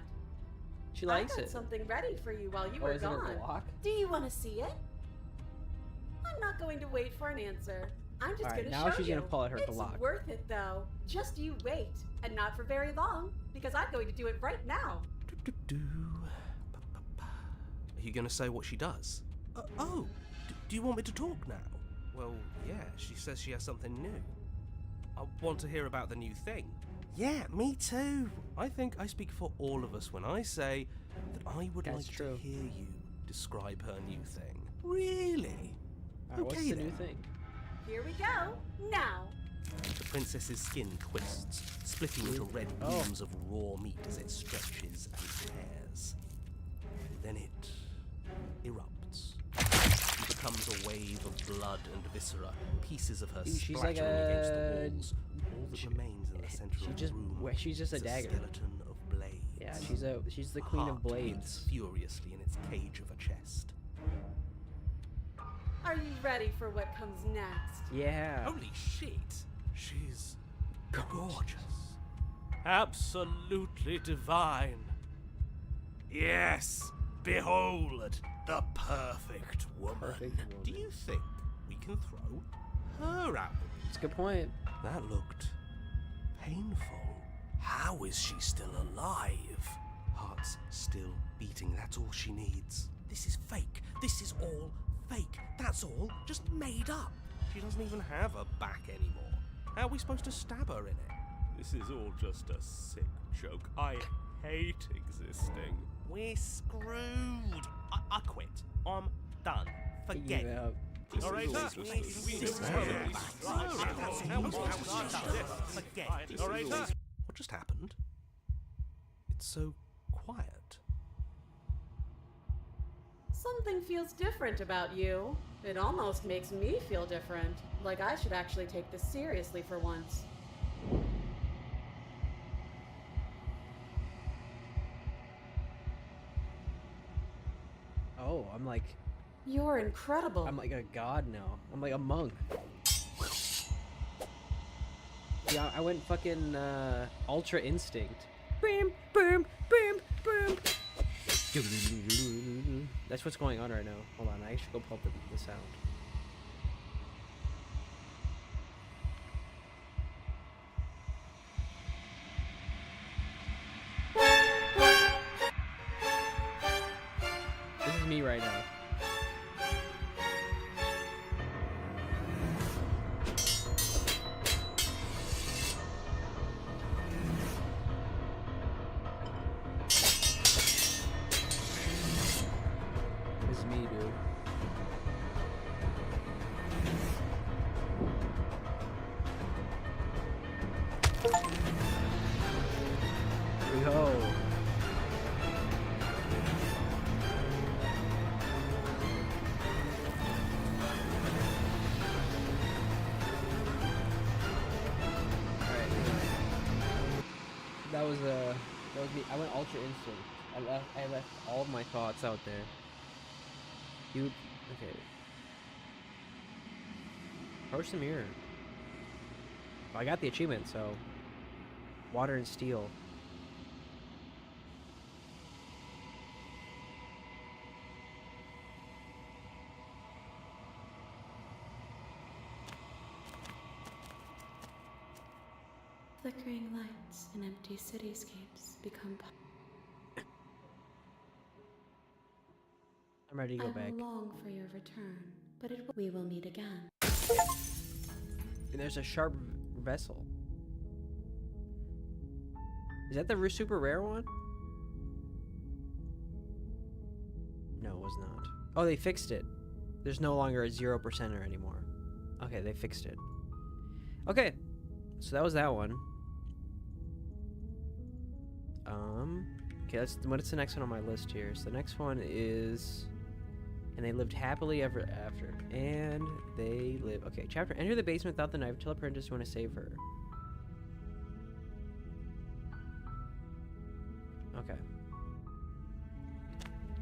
She likes
I got
it.
something ready for you while you
Oh,
were
is it a
gone.
block?
Do you want to see it? I'm not going to wait for an answer. I'm just
Alright,
going to
now
show
she's
you.
gonna pull out her
it's
block.
worth it though. Just you wait, and not for very long, because I'm going to do it right now.
Are you going to say what she does? Do you want me to talk now? Well, yeah, she says she has something new. I want to hear about the new thing. Yeah, me too. I think I speak for all of us when I say that I would
That's
like
true.
to hear you describe her new thing. Really?
Alright, what's
Okay
the new
then.
thing?
Here we go. Now.
The princess's skin twists, splitting into red
Oh.
beams of raw meat as it stretches and tears. Then it erupts. It becomes a wave of blood and viscera, pieces of her
Dude, she's
splattering
like
against
a-
the walls. All that
she-
remains in the center
she
of
just-
the room
well, she's just a
is
dagger.
skeleton of blades.
Yeah, she's the
A
queen of
heart beats
blades.
furiously in its cage of a chest.
Are you ready for what comes next?
Yeah.
Holy shit! She's gorgeous. Absolutely divine. Yes! Behold, the perfect woman.
Perfect woman.
Do you think we can throw her out?
That's a good point.
That looked painful. How is she still alive? Heart's still beating, that's all she needs. This is fake. This is all fake. That's all just made up. She doesn't even have a back anymore. How are we supposed to stab her in it? This is all just a sick joke. I hate existing. We're screwed. I quit. I'm done. Forget
Give
it.
up.
Alright, what just happened? It's so quiet.
Something feels different about you. It almost makes me feel different. Like I should actually take this seriously for once.
I'm like
You're incredible.
I'm like a god now. I'm like a monk. Yeah, I went fucking Ultra Instinct. Boom, boom, boom, boom. That's what's going on right now. Hold on, I should go pull up the sound. This is me right now. This is me, dude. Here we go. That was me. I went Ultra Instinct. I left all of my thoughts out there. You okay? Approach the mirror. Well, I got the achievement, so water and steel.
Flickering lights and empty cityscapes become.
I'm ready to go back.
I will long for your return, but we will meet again.
And there's a sharp vessel. Is that the super rare one? No, it was not. Oh, they fixed it. There's no longer a 0%er anymore. Okay, they fixed it. Okay, so that was that one. Okay, what's the next one on my list here? So the next one is, and they lived happily ever after. And they live. Okay, chapter. Enter the basement without the knife. Tell apprentice you want to save her. Okay.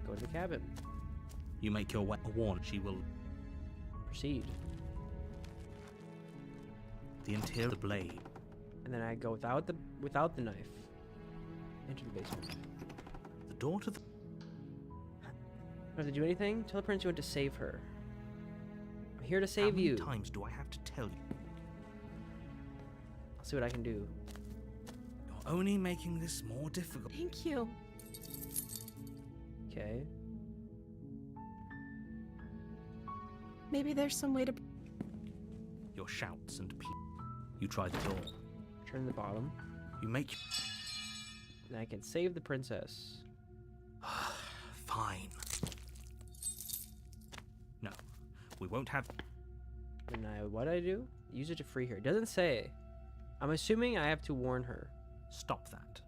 Go to the cabin.
You make your way. Warn. She will.
Proceed.
The interior of the blade.
And then I go without the knife. Enter the basement.
The door to the.
Do I have to do anything? Tell the prince you want to save her. I'm here to
How
save
many
you.
times do I have to tell you?
I'll see what I can do.
You're only making this more difficult.
Thank you.
Okay.
Maybe there's some way to.
Your shouts and pleas. You try the door.
Turn the bottom.
You make.
Then I can save the princess.
Fine. No, we won't have.
And what do I do? Use it to free her. It doesn't say. I'm assuming I have to warn her.
Stop that.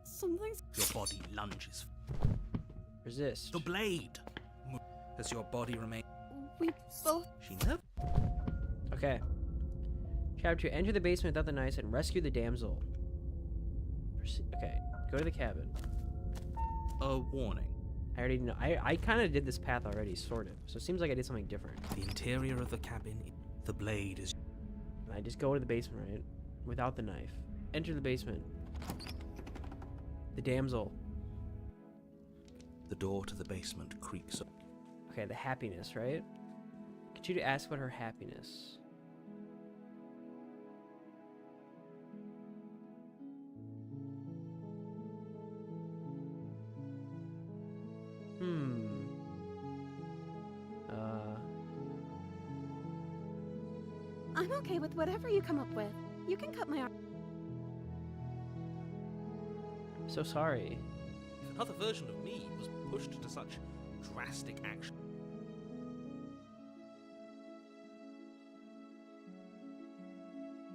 Something's.
Your body lunges.
Resist.
The blade. Does your body remain?
We both.
She never.
Okay. Chapter 2. Enter the basement without the knives and rescue the damsel. Okay. Go to the cabin.
A warning.
I already know. I kind of did this path already, sort of. So it seems like I did something different.
The interior of the cabin. The blade is.
And I just go to the basement, right? Without the knife. Enter the basement. The damsel.
The door to the basement creaks up.
Okay, the happiness, right? Continue to ask about her happiness.
I'm okay with whatever you come up with. You can cut my arm.
So sorry.
If another version of me was pushed to such drastic action.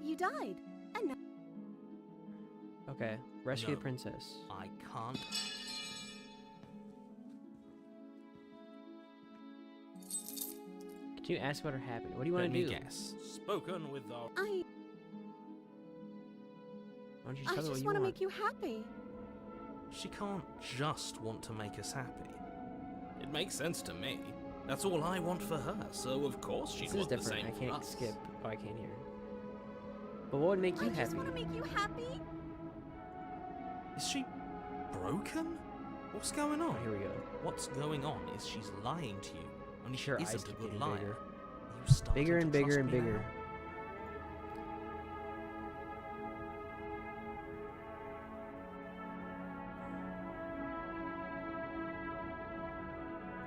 You died. And now.
Okay, rescue
No.
the princess.
I can't.
Continue to ask about her happiness. What do you want
Let
to
me
do?
guess. Spoken with our.
I
Why don't you just tell me what
just
you
want to
want?
make you happy.
She can't just want to make us happy. makes sense to me. That's all I want for her, so of course she'd
This is
want the
different.
same
I
for
can't
us.
skip. Oh, I can't hear. But what would make you
I just
happy?
want to make you happy.
Is she broken? What's going on?
Oh, here we go.
What's going on is she's lying to you. Only she
Her eyes
isn't a
keep
good
getting
liar.
bigger.
Are you starting
Bigger
to
and bigger
trust
and
me
bigger.
now?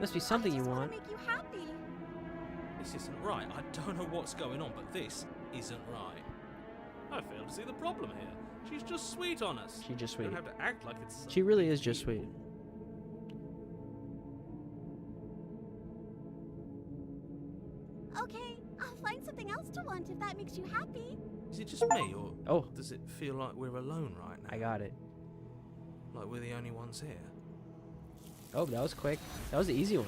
Must be something you
I just
want.
to make you happy.
This isn't right. I don't know what's going on, but this isn't right. I fail to see the problem here. She's just sweet on us.
She's just
You
sweet.
don't have to act like it's
She really is just sweet.
Okay, I'll find something else to want if that makes you happy.
Is it just me, or
Oh,
does it feel like we're alone right now?
I got it.
Like we're the only ones here?
Oh, that was quick. That was the easy one.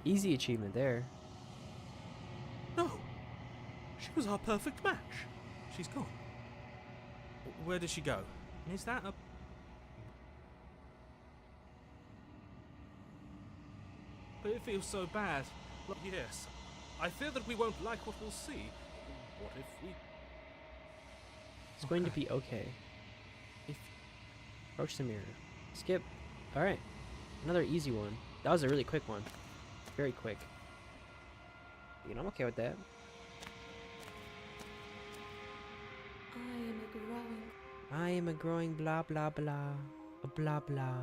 Easy achievement there.
No. She was our perfect match. She's gone. Where did she go? And is that a... But it feels so bad. Look, yes. I fear that we won't like what we'll see. What if we...
It's going to be okay.
If...
Approach the mirror. Skip. Alright. Another easy one. That was a really quick one. Very quick. You know, I'm okay with that. I am a growing blah blah blah. A blah blah.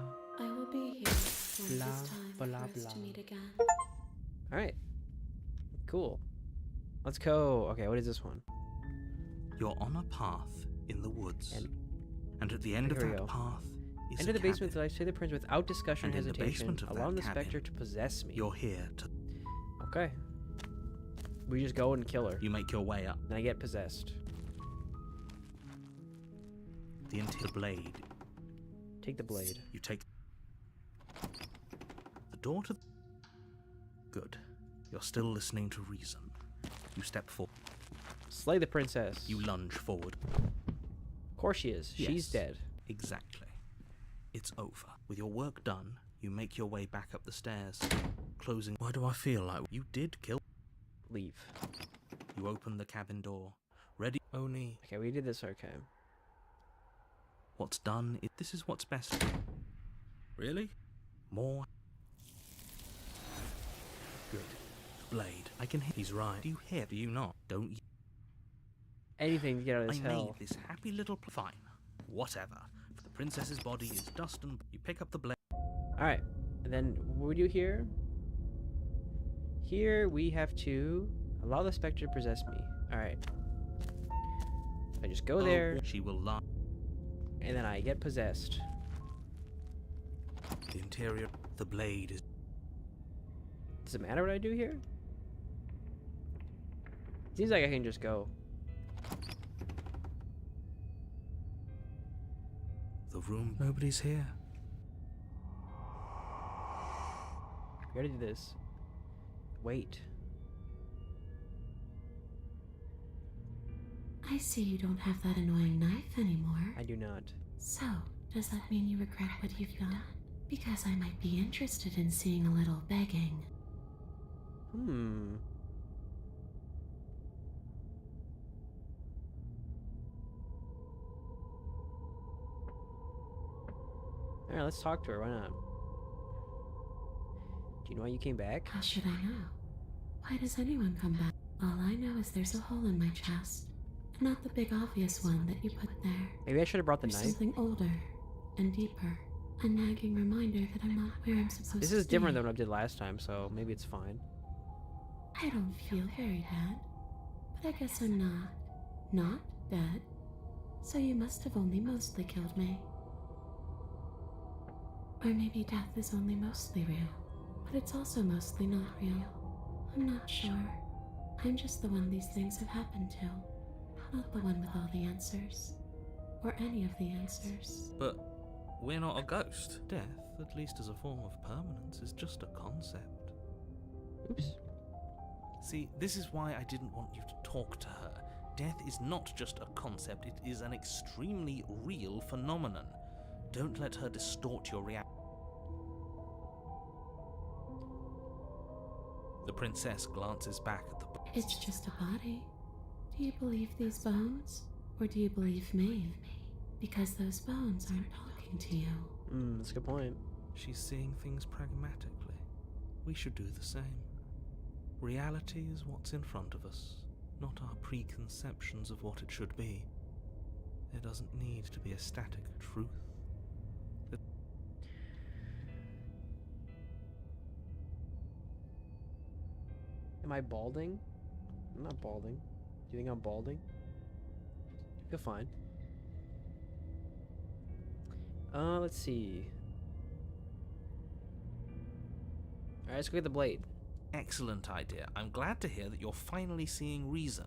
I will be here when
Blah,
it is time
blah,
for us
blah.
to meet again.
Alright. Cool. Let's go. Okay, what is this one?
You're on a path in the woods.
And
And at the end of
here we
that
go.
path is
enter
a
the basement
cabin.
till I say the prince without discussion or
And in the
hesitation,
basement of that
allowing the
cabin,
spectre to possess me.
You're here to...
Okay. We just go and kill her.
You make your way up.
And I get possessed.
The interior blade.
Take the blade.
You take... The door to... Good. You're still listening to reason. You step forward.
Slay the princess.
You lunge forward.
Of course she is.
Yes.
She's dead.
Exactly. It's over. With your work done, you make your way back up the stairs. Closing... Why do I feel like you did kill...
Leave.
You open the cabin door. Ready... Only...
Okay, we did this okay.
What's done is... This is what's best. Really? More... Good. Blade. I can hear... He's right. Do you hear? Do you not? Don't you...
Anything to get out of
I
this hell.
made this happy little... Fine. Whatever. For the princess's body is dust and... You pick up the blade...
Alright. And then what do we do here? Here we have to allow the spectre to possess me. Alright. I just go there,
She will lie.
and then I get possessed.
The interior... The blade is...
Does it matter what I do here? Seems like I can just go.
The room... Nobody's here.
We gotta do this. Wait.
I see you don't have that annoying knife anymore.
I do not.
So, does that mean you regret what you've done? Because I might be interested in seeing a little begging.
Alright, let's talk to her. Why not? Do you know why you came back?
How should I know? Why does anyone come back? All I know is there's a hole in my chest. Not the big obvious one that you put there.
Maybe I should have brought the
There's
knife.
something older and deeper. A nagging reminder that I'm not where I'm supposed to be.
This is different than what I did last time, so maybe it's fine.
I don't feel very bad. But I guess I'm not dead. So you must have only mostly killed me. Or maybe death is only mostly real, but it's also mostly not real. I'm not sure. I'm just the one these things have happened to. Not the one with all the answers. Or any of the answers.
But we're not a ghost. Death, at least as a form of permanence, is just a concept.
Oops.
See, this is why I didn't want you to talk to her. Death is not just a concept, it is an extremely real phenomenon. Don't let her distort your reaction. The princess glances back at the...
It's just a body. Do you believe these bones? Or do you believe me? Because those bones aren't talking to you.
That's a good point.
She's seeing things pragmatically. We should do the same. Reality is what's in front of us, not our preconceptions of what it should be. There doesn't need to be a static truth.
Am I balding? I'm not balding. Do you think I'm balding? I feel fine. Let's see. Alright, let's go get the blade.
Excellent idea. I'm glad to hear that you're finally seeing reason.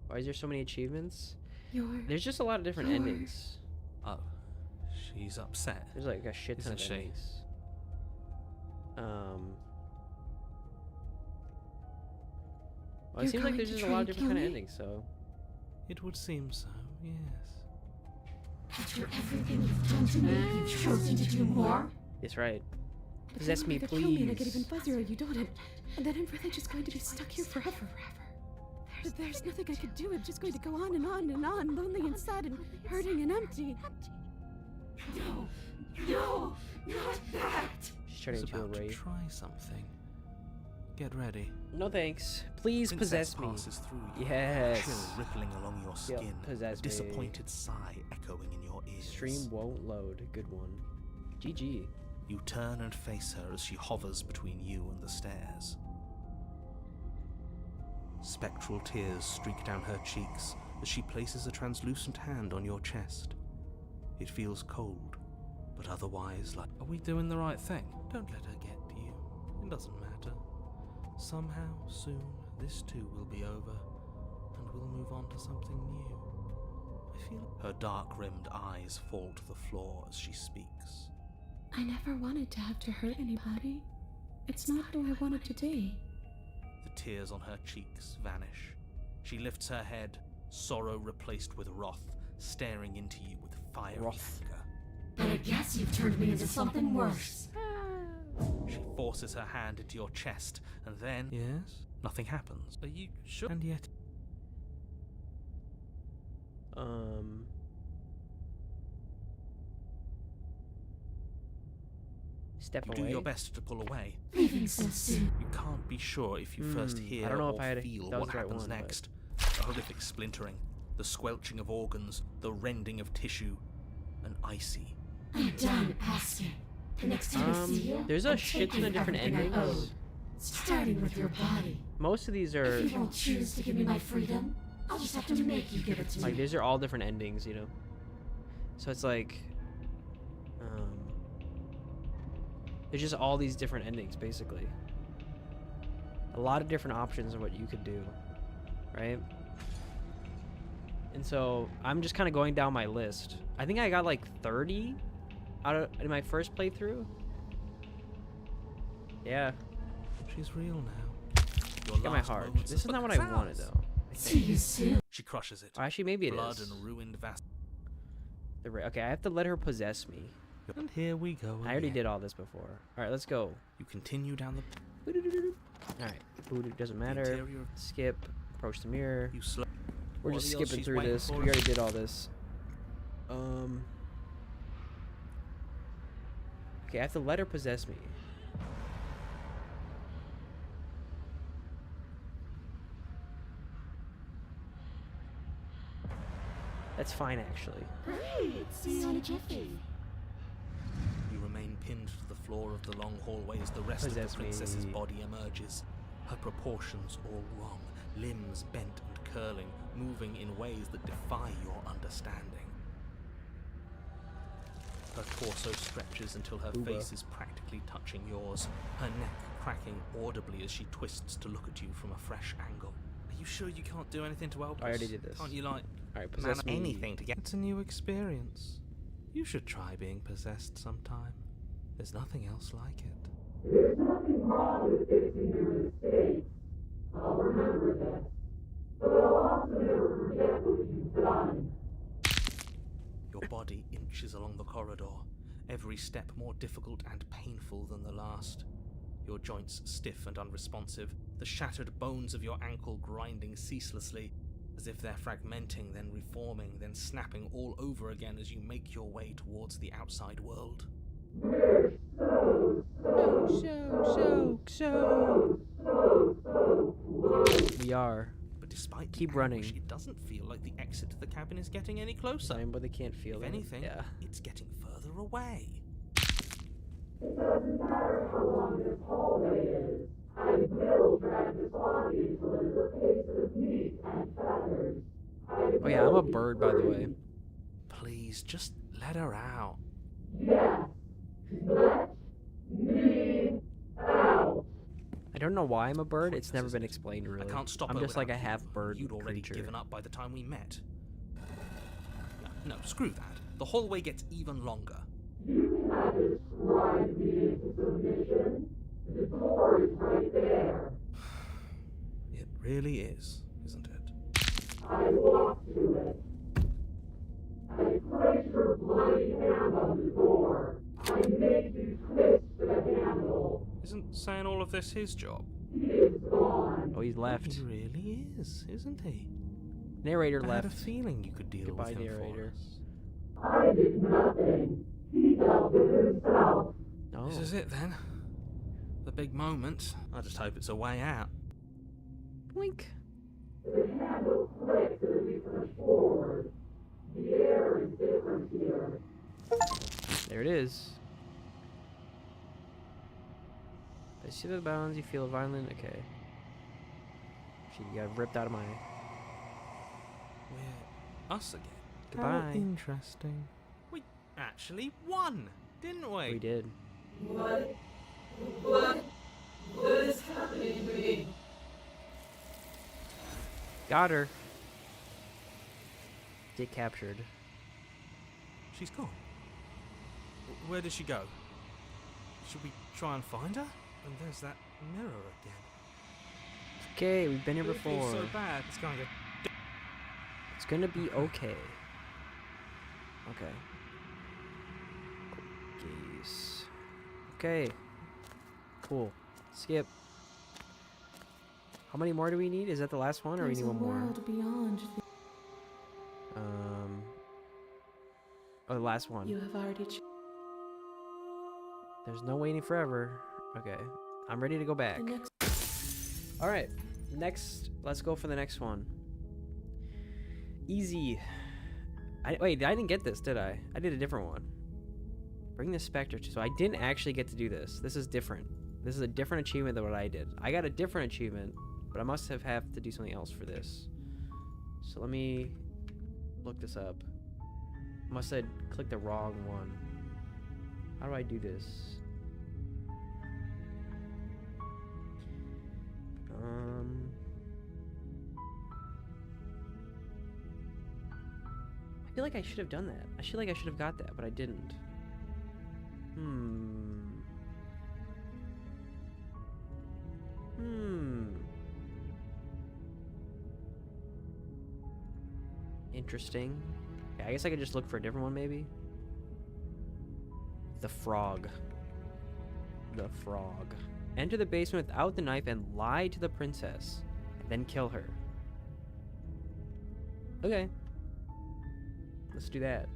Why is there so many achievements?
There's
just a lot of different endings.
Oh, she's upset.
There's like a shit ton of
Isn't she?
endings. Well, it
You're
seems like
going
there's
to
just a
try
lot of
and
different kind of
kill me?
endings, so...
It would seem so, yes.
After everything you've done to me, you've chosen to do more?
That's right.
But
Possess
then
me,
when I kill me and I get
please.
even fuzzier, you don't. And then I'm really just going to be stuck here forever. There's nothing I could do. I'm just going to go on and on and on, lonely and sad and hurting and empty. No, not that.
She's turning
She's
into a
about to
wraith.
try something. Get ready.
No thanks. Please
Princess
possess me.
passes through you.
Yes.
Chill rippling along your
Yep,
skin.
possess
a
me.
disappointed sigh echoing in your ears.
Stream won't load. Good one. GG.
You turn and face her as she hovers between you and the stairs. Spectral tears streak down her cheeks as she places a translucent hand on your chest. It feels cold, but otherwise like... Are we doing the right thing? Don't let her get to you. It doesn't matter. Somehow, soon, this too will be over, and we'll move on to something new. I feel... Her dark-rimmed eyes fall to the floor as she speaks.
I never wanted to have to hurt anybody. It's not who I wanted to be.
The tears on her cheeks vanish. She lifts her head, sorrow replaced with wrath, staring into you with fiery
Wrath.
anger.
But I guess you've turned me into something worse.
She forces her hand into your chest, and then... Yes? Nothing happens. Are you sure? And yet...
Step
You
away.
do your best to pull away.
Leaving so soon.
You can't be sure if you first hear
I don't know
or
if I had
feel
that was
what
the right
happens
one, but-
next. The horrific splintering, the squelching of organs, the rending of tissue, an icy...
I'm done asking. The next time I see you,
There's a
I'm
shit ton
taking
of different
everything I
endings.
own, starting with your body.
Most of these are
If you won't choose to give me my freedom, I'll just have to make you give it to
like
me.
these are all different endings, you know. So it's like there's just all these different endings basically. A lot of different options of what you could do, right? And so I'm just kind of going down my list. I think I got like 30 out of in my first playthrough. Yeah,
She's real now. Your
got my
last
heart.
moments
This
of
is not what I
Sounds.
wanted though. I
See
think.
you soon.
She crushes it.
Or actually, maybe it
Blood
is.
and ruined vast.
Okay, I have to let her possess me.
And here we go.
I already
again.
did all this before. All right, let's go.
You continue down the
All right, voodoo doesn't matter.
interior.
Skip. Approach the mirror.
You slow.
We're
What
just
are the odds
skipping
she's
through
waiting
this.
for
We
us?
already did all this. Okay, I have to let her possess me. That's fine, actually.
Great. See you in a jiffy.
You remain pinned to the floor of the long hallway as the rest
Possess
of the princess's
me.
body emerges. Her proportions all wrong, limbs bent and curling, moving in ways that defy your understanding. Her torso stretches until her
Uber.
face is practically touching yours, her neck cracking audibly as she twists to look at you from a fresh angle. Are you sure you can't do anything to help us?
I already did this.
Can't you, like,
All right, possess me.
anything to get... It's a new experience. You should try being possessed sometime. There's nothing else like it. Your body inches along the corridor, every step more difficult and painful than the last. your joints stiff and unresponsive, the shattered bones of your ankle grinding ceaselessly, as if they're fragmenting, then reforming, then snapping all over again as you make your way towards the outside world.
We are.
But despite
Keep
the anguish,
running.
it doesn't feel like the exit to the cabin is getting any closer.
Same, but they can't feel
If
it.
anything,
Yeah.
it's getting further away.
Oh yeah, I'm a bird, by the way.
Please, just let her out.
I don't know why I'm a bird. It's
Pointless,
never
isn't
been
it?
explained really.
I can't stop
I'm
her
just like a
without you.
half-bird
You'd already
creature.
given up by the time we met. No, screw that. The hallway gets even longer. It really is, isn't it? Isn't saying all of this his job?
Oh, he's left.
He really is, isn't he?
Narrator
I
left.
had a feeling you could deal
Goodbye,
with him
narrator.
for us.
No.
This is it then. The big moment. I just hope it's a way out.
Blink. There it is. I see the bounds, you feel violent. Okay. She got ripped out of my.
We're us again.
Goodbye.
How interesting. We actually won, didn't we?
We did.
What is happening to me?
Got her. Get captured.
She's gone. Where did she go? Should we try and find her? And there's that mirror again.
Okay, we've been here
It feels
before.
so bad. It's going to go.
It's gonna be okay. Okay. Cookies. Okay. Cool. Skip. How many more do we need? Is that the last one, or we
There's
need
a
one more?
world beyond the
Oh, the last one.
you have already
There's no waiting forever. Okay. I'm ready to go back.
the next
Alright. Next. Let's go for the next one. Easy. Wait, I didn't get this, did I? I did a different one. Bring the specter to... So I didn't actually get to do this. This is different. This is a different achievement than what I did. I got a different achievement, but I must have to do something else for this. So let me look this up. Must have clicked the wrong one. How do I do this? I feel like I should have done that. I feel like I should have got that, but I didn't. Interesting. Yeah, I guess I could just look for a different one, maybe. The frog. The frog. Enter the basement without the knife and lie to the princess. And then kill her. Okay. Let's do that.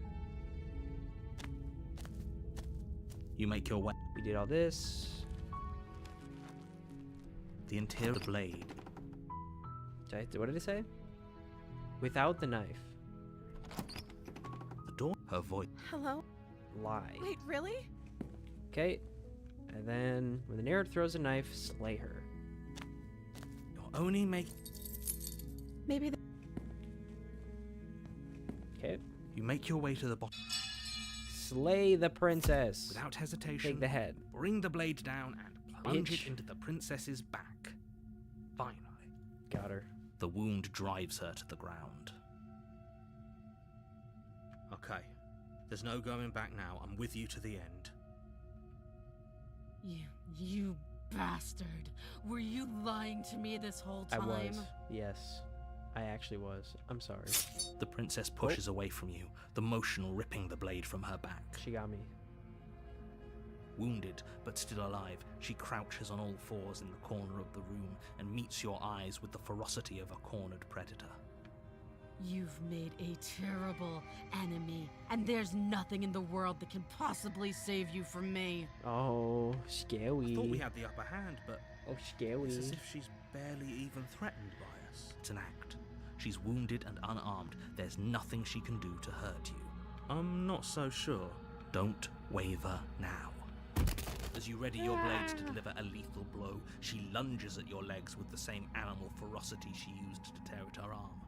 You make your way.
We did all this.
The interior blade.
What did it say? Without the knife.
The door. Her voice.
Hello?
Lie.
Wait, really?
Okay. And then when the narrator throws a knife, slay her.
You're only make.
Maybe
Okay.
You make your way to the bottom
Slay the princess.
without hesitation.
Take the head.
Bring the blade down and plunge
Bitch.
it into the princess's back. Finally,
Got her.
the wound drives her to the ground. Okay, there's no going back now. I'm with you to the end.
You bastard. Were you lying to me this whole
I
time?
was. Yes. I actually was. I'm sorry.
The princess pushes away from you, the motion ripping the blade from her back.
She got me.
Wounded, but still alive, she crouches on all fours in the corner of the room and meets your eyes with the ferocity of a cornered predator.
You've made a terrible enemy, and there's nothing in the world that can possibly save you from me.
Oh,
I
scary.
thought we had the upper hand, but
Oh, scary.
it's as if she's barely even threatened by us. It's an act. She's wounded and unarmed. There's nothing she can do to hurt you. I'm not so sure. Don't waver now. As you ready your blades to deliver a lethal blow, she lunges at your legs with the same animal ferocity she used to tear at her arm.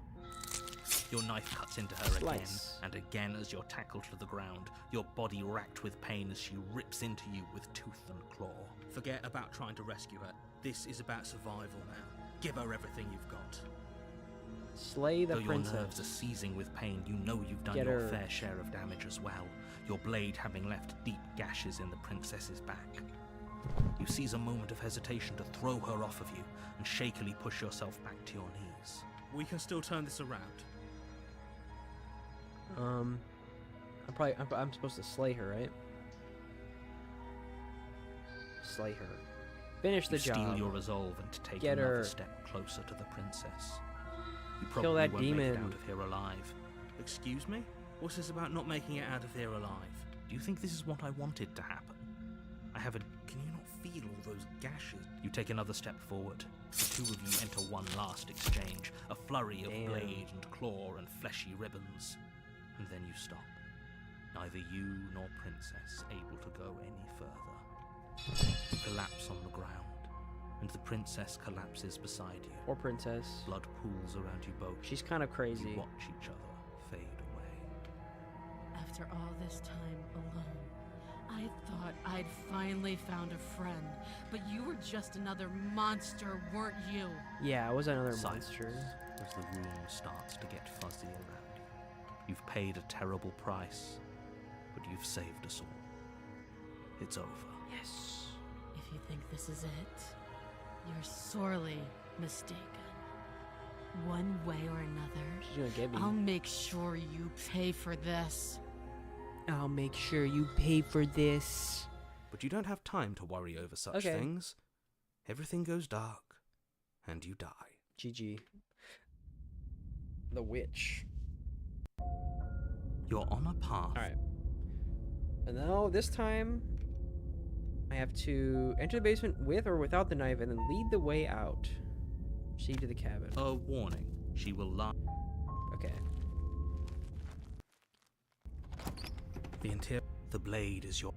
Your knife cuts into her
Slice.
again, and again as you're tackled to the ground, your body racked with pain as she rips into you with tooth and claw. Forget about trying to rescue her. This is about survival now. Give her everything you've got.
Slay the
Though your nerves are
princess.
seizing with pain, you know you've done
Get
your
her.
fair share of damage as well, your blade having left deep gashes in the princess's back. You seize a moment of hesitation to throw her off of you and shakily push yourself back to your knees. We can still turn this around.
I'm supposed to slay her, right? Slay her. Finish the
You steel
job.
your resolve and to take
Get
another
her.
step closer to the princess. You
Kill
probably
that
won't make it
demon.
out of here alive. Excuse me? What's this about not making it out of here alive? Do you think this is what I wanted to happen? I have a... Can you not feel all those gashes? You take another step forward. The two of you enter one last exchange, a flurry of
Damn.
blade and claw and fleshy ribbons. And then you stop. Neither you nor Princess able to go any further. You collapse on the ground, and the Princess collapses beside you.
Or princess.
Blood pools around you both.
She's kind of crazy.
You watch each other fade away.
After all this time alone, I thought I'd finally found a friend, but you were just another monster, weren't you?
Yeah, I was another
Silence
monster.
as the room starts to get fuzzy around you. You've paid a terrible price, but you've saved us all. It's over.
Yes.
If you think this is it, you're sorely mistaken. One way or another,
She's gonna get me.
I'll make sure you pay for this.
I'll make sure you pay for this.
But you don't have time to worry over such
Okay.
things. Everything goes dark, and you die.
GG. The witch.
You're on a path.
Alright. And now, this time, I have to enter the basement with or without the knife and then lead the way out. Proceed to the cabin.
A warning. She will lie.
Okay.
The blade is your...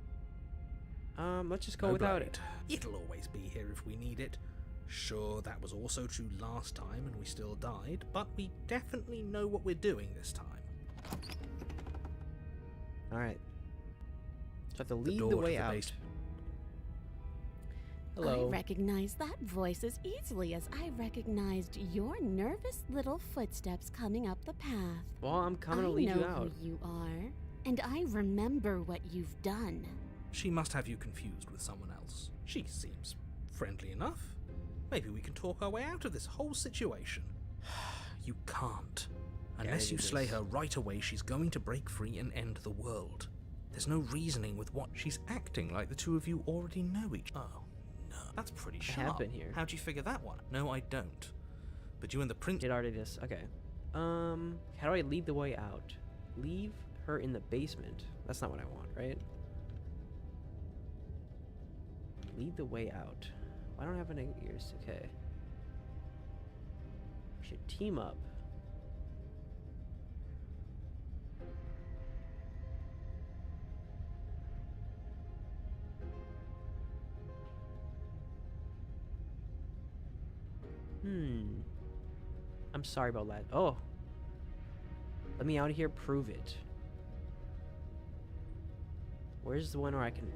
Let's just go
No
without
blade. It'll always be here if we need it. Sure, that was also true last time and we still died, but we definitely know what we're doing this time.
Alright. So I have to
The
lead
door
the
to
way
the
out.
base-
Hello.
I recognize that voice as easily as I recognized your nervous little footsteps coming up the path.
Well, I'm coming to
I
lead
know
you out.
who you are, and I remember what you've done.
She must have you confused with someone else. She seems friendly enough. Maybe we can talk our way out of this whole situation. You can't. Unless
do
you slay
this.
her right away, she's going to break free and end the world. There's no reasoning with what she's acting like the two of you already know each other. Oh, no. That's pretty
I have
sharp.
been here.
How'd you figure that one? No, I don't. But you and the prince...
It already is. Okay. How do I lead the way out? Leave her in the basement. That's not what I want, right? Lead the way out. I don't have any ears. Okay. We should team up. I'm sorry about that. Oh. Let me out of here. Prove it. Where's the one where I can...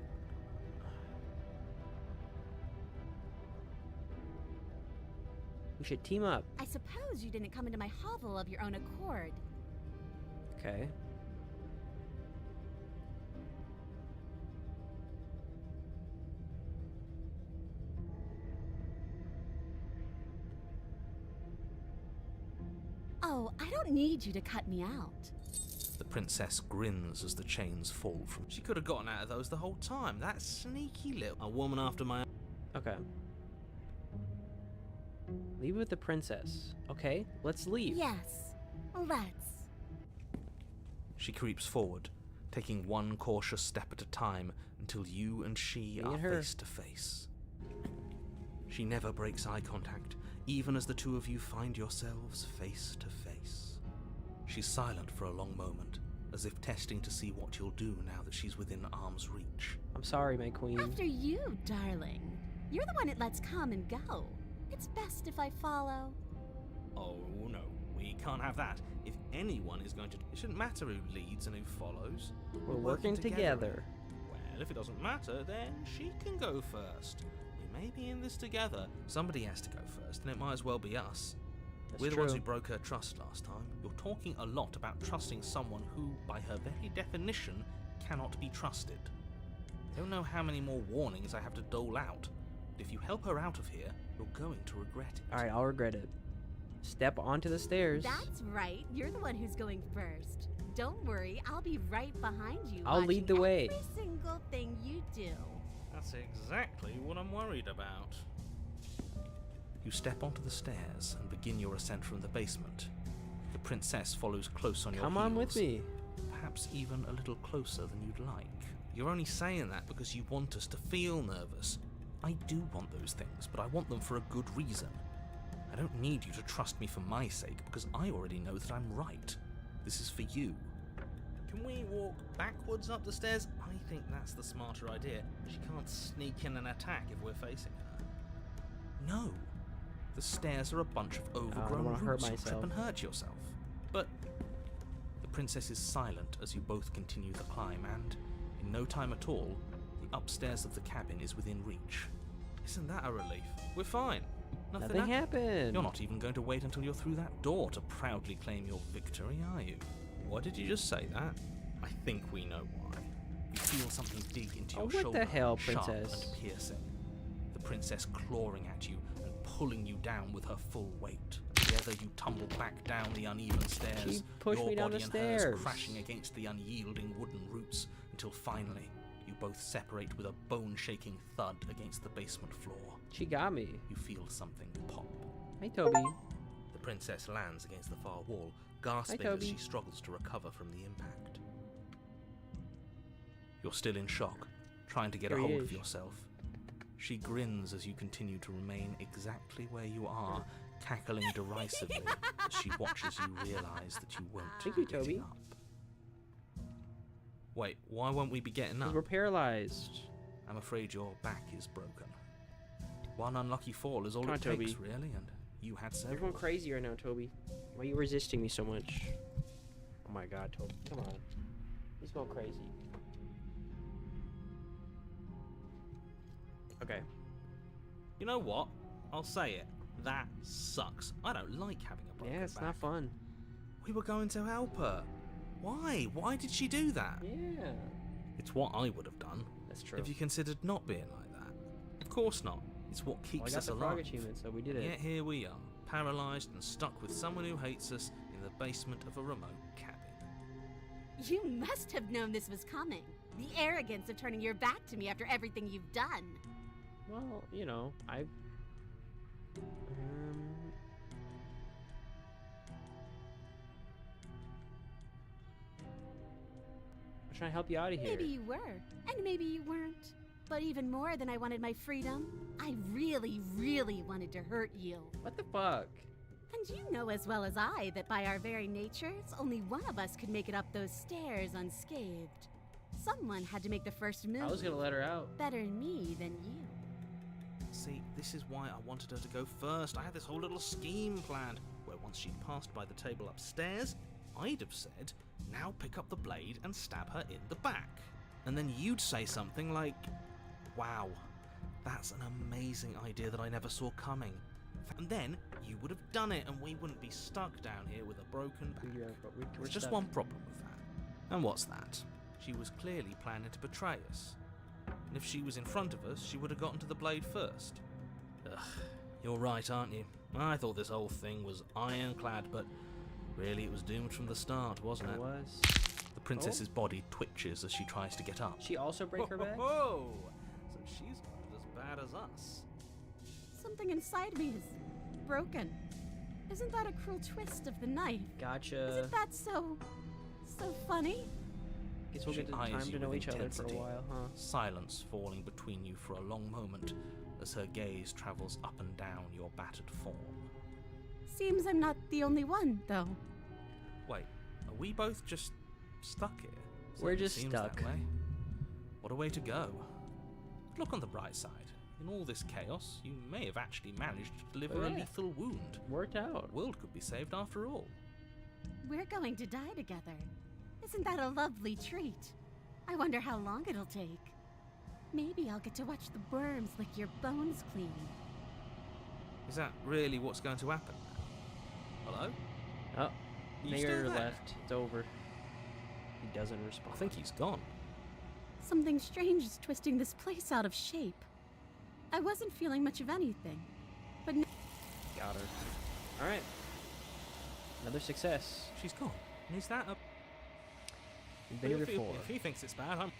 We should team up.
I suppose you didn't come into my hovel of your own accord.
Okay.
Oh, I don't need you to cut me out.
The princess grins as the chains fall from... She could have gotten out of those the whole time. That sneaky little... A woman after my...
Okay. Leave with the princess. Okay, let's leave.
Yes, let's.
She creeps forward, taking one cautious step at a time until you and she
Me
are
and her.
face to face. She never breaks eye contact, even as the two of you find yourselves face to face. She's silent for a long moment, as if testing to see what you'll do now that she's within arm's reach.
I'm sorry, my queen.
After you, darling. You're the one it lets come and go. It's best if I follow.
Oh no, we can't have that. If anyone is going to... It shouldn't matter who leads and who follows.
We're working together.
Well, if it doesn't matter, then she can go first. We may be in this together. Somebody has to go first, and it might as well be us.
That's
We're the ones
true.
who broke her trust last time. You're talking a lot about trusting someone who, by her very definition, cannot be trusted. I don't know how many more warnings I have to dole out. But if you help her out of here, you're going to regret it.
Alright, I'll regret it. Step onto the stairs.
That's right. You're the one who's going first. Don't worry, I'll be right behind you.
I'll lead the
watching
way.
Every single thing you do.
That's exactly what I'm worried about. You step onto the stairs and begin your ascent from the basement. The princess follows close on your heels.
Come on with me.
Perhaps even a little closer than you'd like. You're only saying that because you want us to feel nervous. I do want those things, but I want them for a good reason. I don't need you to trust me for my sake, because I already know that I'm right. This is for you. Can we walk backwards up the stairs? I think that's the smarter idea. She can't sneak in and attack if we're facing her. No. The stairs are a bunch of overgrown
wanna hurt
roots. You'll trip
myself.
and hurt yourself. But the princess is silent as you both continue the climb, and in no time at all, the upstairs of the cabin is within reach. Isn't that a relief? We're fine.
Nothing happened.
You're not even going to wait until you're through that door to proudly claim your victory, are you? Why did you just say that? I think we know why. You feel something dig into your
Oh, what the
shoulder,
hell,
sharp
princess?
and piercing. The princess clawing at you and pulling you down with her full weight. Together you tumble back down the uneven stairs,
She pushed
your
me down
body
the
and hers
stairs.
crashing against the unyielding wooden roots, until finally you both separate with a bone-shaking thud against the basement floor.
She got me.
You feel something pop.
Hi, Toby.
The princess lands against the far wall, gasping as
Toby.
she struggles to recover from the impact. You're still in shock, trying to get a
Here he
hold of
is.
yourself. She grins as you continue to remain exactly where you are, cackling derisively as she watches you realize that you won't
Thank you,
be getting
Toby.
up. Wait, why won't we be getting
'Cause
up?
we're paralyzed.
I'm afraid your back is broken. One unlucky fall is all
Come on,
it takes,
Toby.
really, and you had
You're
several.
going crazy right now, Toby. Why are you resisting me so much? Oh my god, Toby. Come on. He's going crazy. Okay.
You know what? I'll say it. That sucks. I don't like having a broken
Yeah, it's
back.
not fun.
We were going to help her. Why? Why did she do that?
Yeah.
It's what I would have done
That's true.
if you considered not being like that. Of course not. It's what
Well, I
keeps
got
us
the frog
alive.
achievement, so we did it.
Yet here we are, paralysed and stuck with someone who hates us in the basement of a remote cabin.
You must have known this was coming. The arrogance of turning your back to me after everything you've done.
Well, you know, I... I'm trying to help you out of here.
Maybe you were, and maybe you weren't. But even more than I wanted my freedom, I really, really wanted to hurt you.
What the fuck?
And you know as well as I that by our very natures, only one of us could make it up those stairs unscathed. Someone had to make the first move.
I was gonna let her out.
Better me than you.
See, this is why I wanted her to go first. I had this whole little scheme planned, where once she'd passed by the table upstairs, I'd have said, now pick up the blade and stab her in the back. And then you'd say something like, wow, that's an amazing idea that I never saw coming. And then you would have done it and we wouldn't be stuck down here with a broken back.
We're
There's just
stuck.
one problem with that. And what's that? She was clearly planning to betray us. And if she was in front of us, she would have gotten to the blade first. Ugh, you're right, aren't you? I thought this whole thing was ironclad, but really it was doomed from the start, wasn't
It
it?
was.
princess's body twitches as she tries to get up.
She also break her back?
Whoa! So she's got it as bad as us.
Something inside me is broken. Isn't that a cruel twist of the knife?
Gotcha.
Isn't that so funny?
Guess we'll
She
get the
eyes
time
you
to know
with
each other for a
intensity.
while, huh?
Silence falling between you for a long moment as her gaze travels up and down your battered form.
Seems I'm not the only one, though.
Wait, are we both just stuck here?
We're just
Seems
stuck.
that way. What a way to go. Look on the bright side. In all this chaos, you may have actually managed to deliver
Oh,
a
yeah.
lethal wound.
Worked out.
The world could be saved after all.
We're going to die together. Isn't that a lovely treat? I wonder how long it'll take. Maybe I'll get to watch the worms lick your bones clean.
Is that really what's going to happen? Hello?
Oh,
You still
Mayor
there?
left. It's over. He doesn't respond.
I think he's gone.
Something strange is twisting this place out of shape. I wasn't feeling much of anything, but now
Got her. Alright. Another success.
She's gone. And is that a...
We've been here
If
before.
he thinks it's bad, I'm...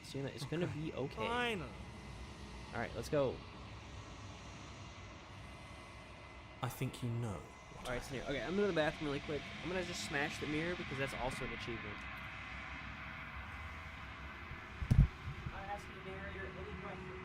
Seeing that it's gonna be okay.
Fine.
Alright, let's go.
I think you know.
Alright, so okay, I'm gonna go to the bathroom really quick. I'm gonna just smash the mirror because that's also an achievement. I ask you, narrator, any question?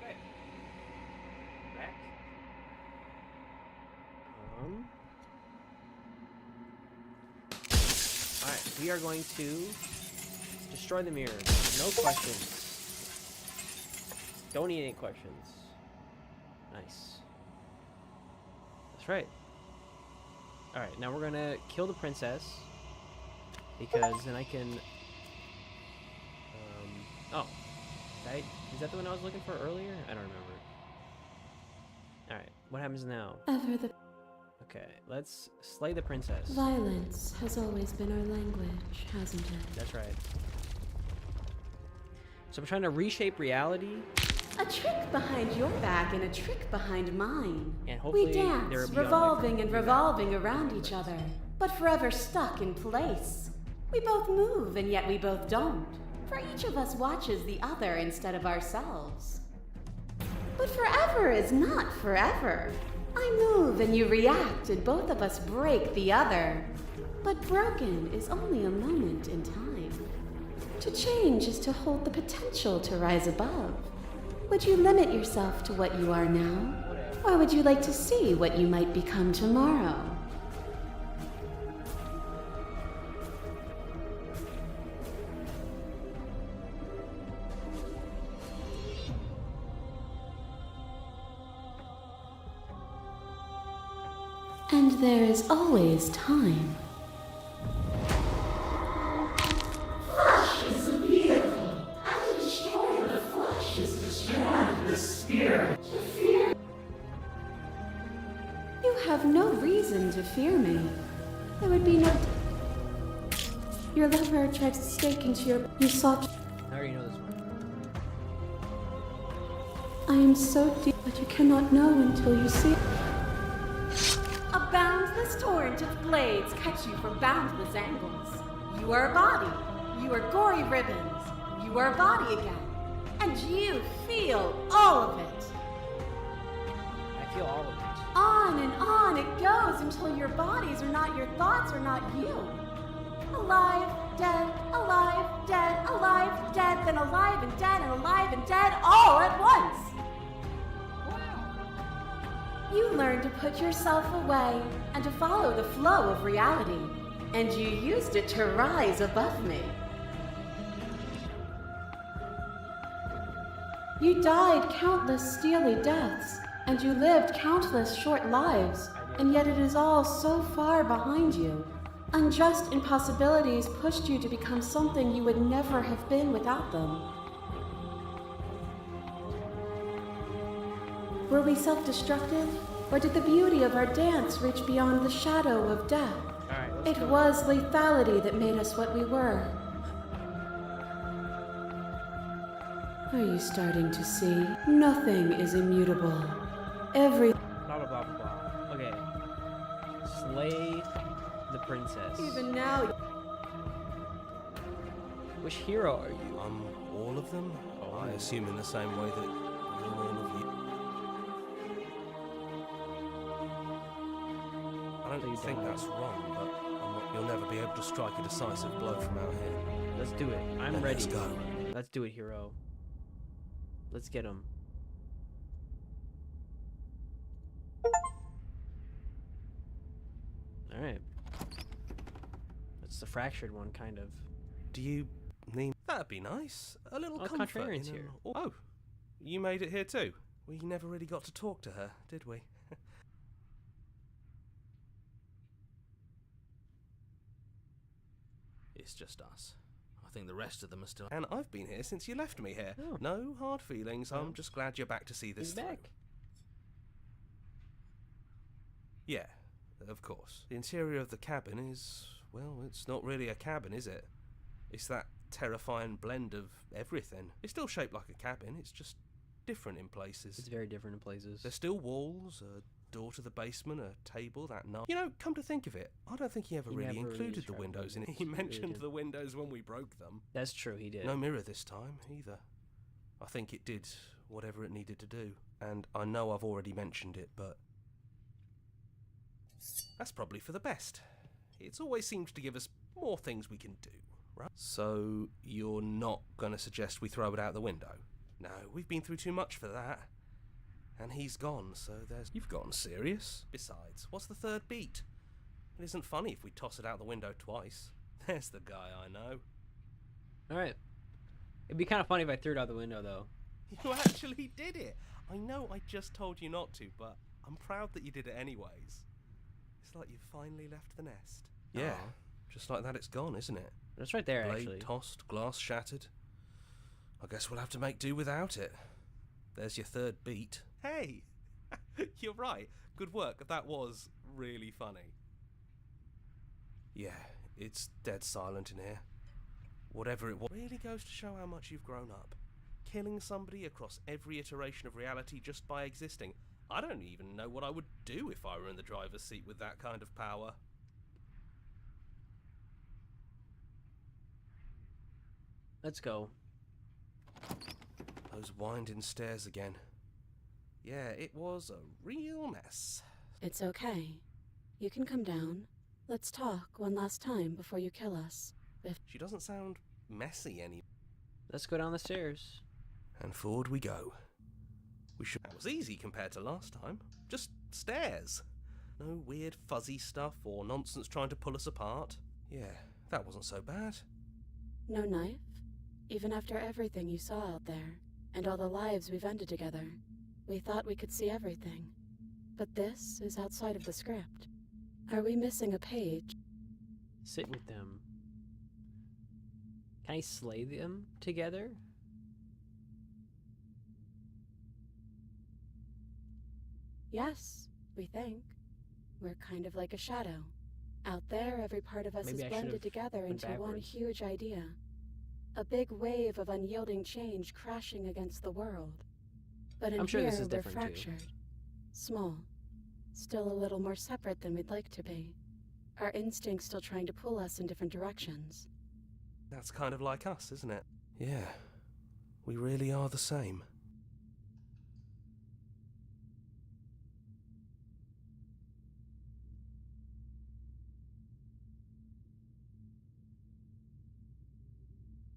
Back. Alright, we are going to destroy the mirror. No questions. Don't need any questions. Nice. That's right. Alright, now we're gonna kill the princess. Because then I can... oh. Is that the one I was looking for earlier? I don't remember. Alright, what happens now?
Ever the
Okay, let's slay the princess.
violence has always been our language, hasn't it?
That's right. So I'm trying to reshape reality,
a trick behind your back and a trick behind mine.
and hopefully
We
there will
dance,
be other
revolving and revolving around each other, but forever stuck in place. We both move, and yet we both don't. For each of us watches the other instead of ourselves. But forever is not forever. I move and you react, and both of us break the other. But broken is only a moment in time. To change is to hold the potential to rise above. Would you limit yourself to what you are now? Or would you like to see what you might become tomorrow?
And there is always time. You have no reason to fear me. There would be no... Your lover tried to stake into your... You sought...
I already know this one.
I am so deep that you cannot know until you see.
A boundless torrent of blades cut you from boundless angles. You are a body. You are gory ribbons. You are a body again. And you feel all of it.
I feel all of it.
On it goes until your bodies are not your thoughts, are not you. Alive, dead, then alive and dead all at once. You learn to put yourself away and to follow the flow of reality. And you used it to rise above me.
You died countless steely deaths, and you lived countless short lives, and yet it is all so far behind you. Unjust impossibilities pushed you to become something you would never have been without them. Were we self-destructive, or did the beauty of our dance reach beyond the shadow of death? It was lethality that made us what we were. Are you starting to see? Nothing is immutable. Every...
Blah, blah, blah, blah, blah. Okay. Slay the princess.
Even now,
Which hero are you?
All of them? I assume in the same way that you're all of you. I don't think that's wrong, but you'll never be able to strike a decisive blow from out here.
Let's do it. I'm
Then
ready.
let's go.
Let's do it, hero. Let's get him. Alright. That's the fractured one, kind of.
Do you need... That'd be nice. A little
Oh,
comfort.
Contrarian's
in
here.
Oh, you made it here too. We never really got to talk to her, did we? It's just us. I think the rest of them are still... And I've been here since you left me here.
Oh.
No hard feelings. I'm just glad you're back to see this
He's
through.
back.
Yeah, of course. The interior of the cabin is... Well, it's not really a cabin, is it? It's that terrifying blend of everything. It's still shaped like a cabin. It's just different in places.
It's very different in places.
There's still walls, a door to the basement, a table, that knife. You know, come to think of it, I don't think he ever
He
really
never really
included the
described
windows in it.
windows.
He
He really
mentioned
didn't.
the windows when we broke them.
That's true, he did.
No mirror this time, either. I think it did whatever it needed to do. And I know I've already mentioned it, but... That's probably for the best. It's always seems to give us more things we can do, right? So, you're not going to suggest we throw it out the window? No, we've been through too much for that. And he's gone, so there's... You've gotten serious. Besides, what's the third beat? It isn't funny if we toss it out the window twice. There's the guy I know.
Alright. It'd be kind of funny if I threw it out the window, though.
You actually did it! I know I just told you not to, but I'm proud that you did it anyways. It's like you've finally left the nest. Yeah,
Aw.
just like that it's gone, isn't it?
That's right there,
Blade
actually.
tossed, glass shattered. I guess we'll have to make do without it. There's your third beat. Hey! You're right. Good work. That was really funny. Yeah, it's dead silent in here. Whatever it was really goes to show how much you've grown up. Killing somebody across every iteration of reality just by existing. I don't even know what I would do if I were in the driver's seat with that kind of power.
Let's go.
Those winding stairs again. Yeah, it was a real mess.
It's okay. You can come down. Let's talk one last time before you kill us.
She doesn't sound messy any.
Let's go down the stairs.
And forward we go. That was easy compared to last time. Just stairs. No weird fuzzy stuff or nonsense trying to pull us apart. Yeah, that wasn't so bad.
No knife? Even after everything you saw out there, and all the lives we've ended together, we thought we could see everything. But this is outside of the script. Are we missing a page?
Sit with them. Can I slay them together?
Yes, we think. We're kind of like a shadow. Out there, every part of us
Maybe
is
I
blended
should've
together
went
into one
backwards.
huge idea. A big wave of unyielding change crashing against the world. But in
I'm sure
here,
this is
we're
different too.
fractured. Small. Still a little more separate than we'd like to be. Our instincts still trying to pull us in different directions.
That's kind of like us, isn't it? Yeah. We really are the same.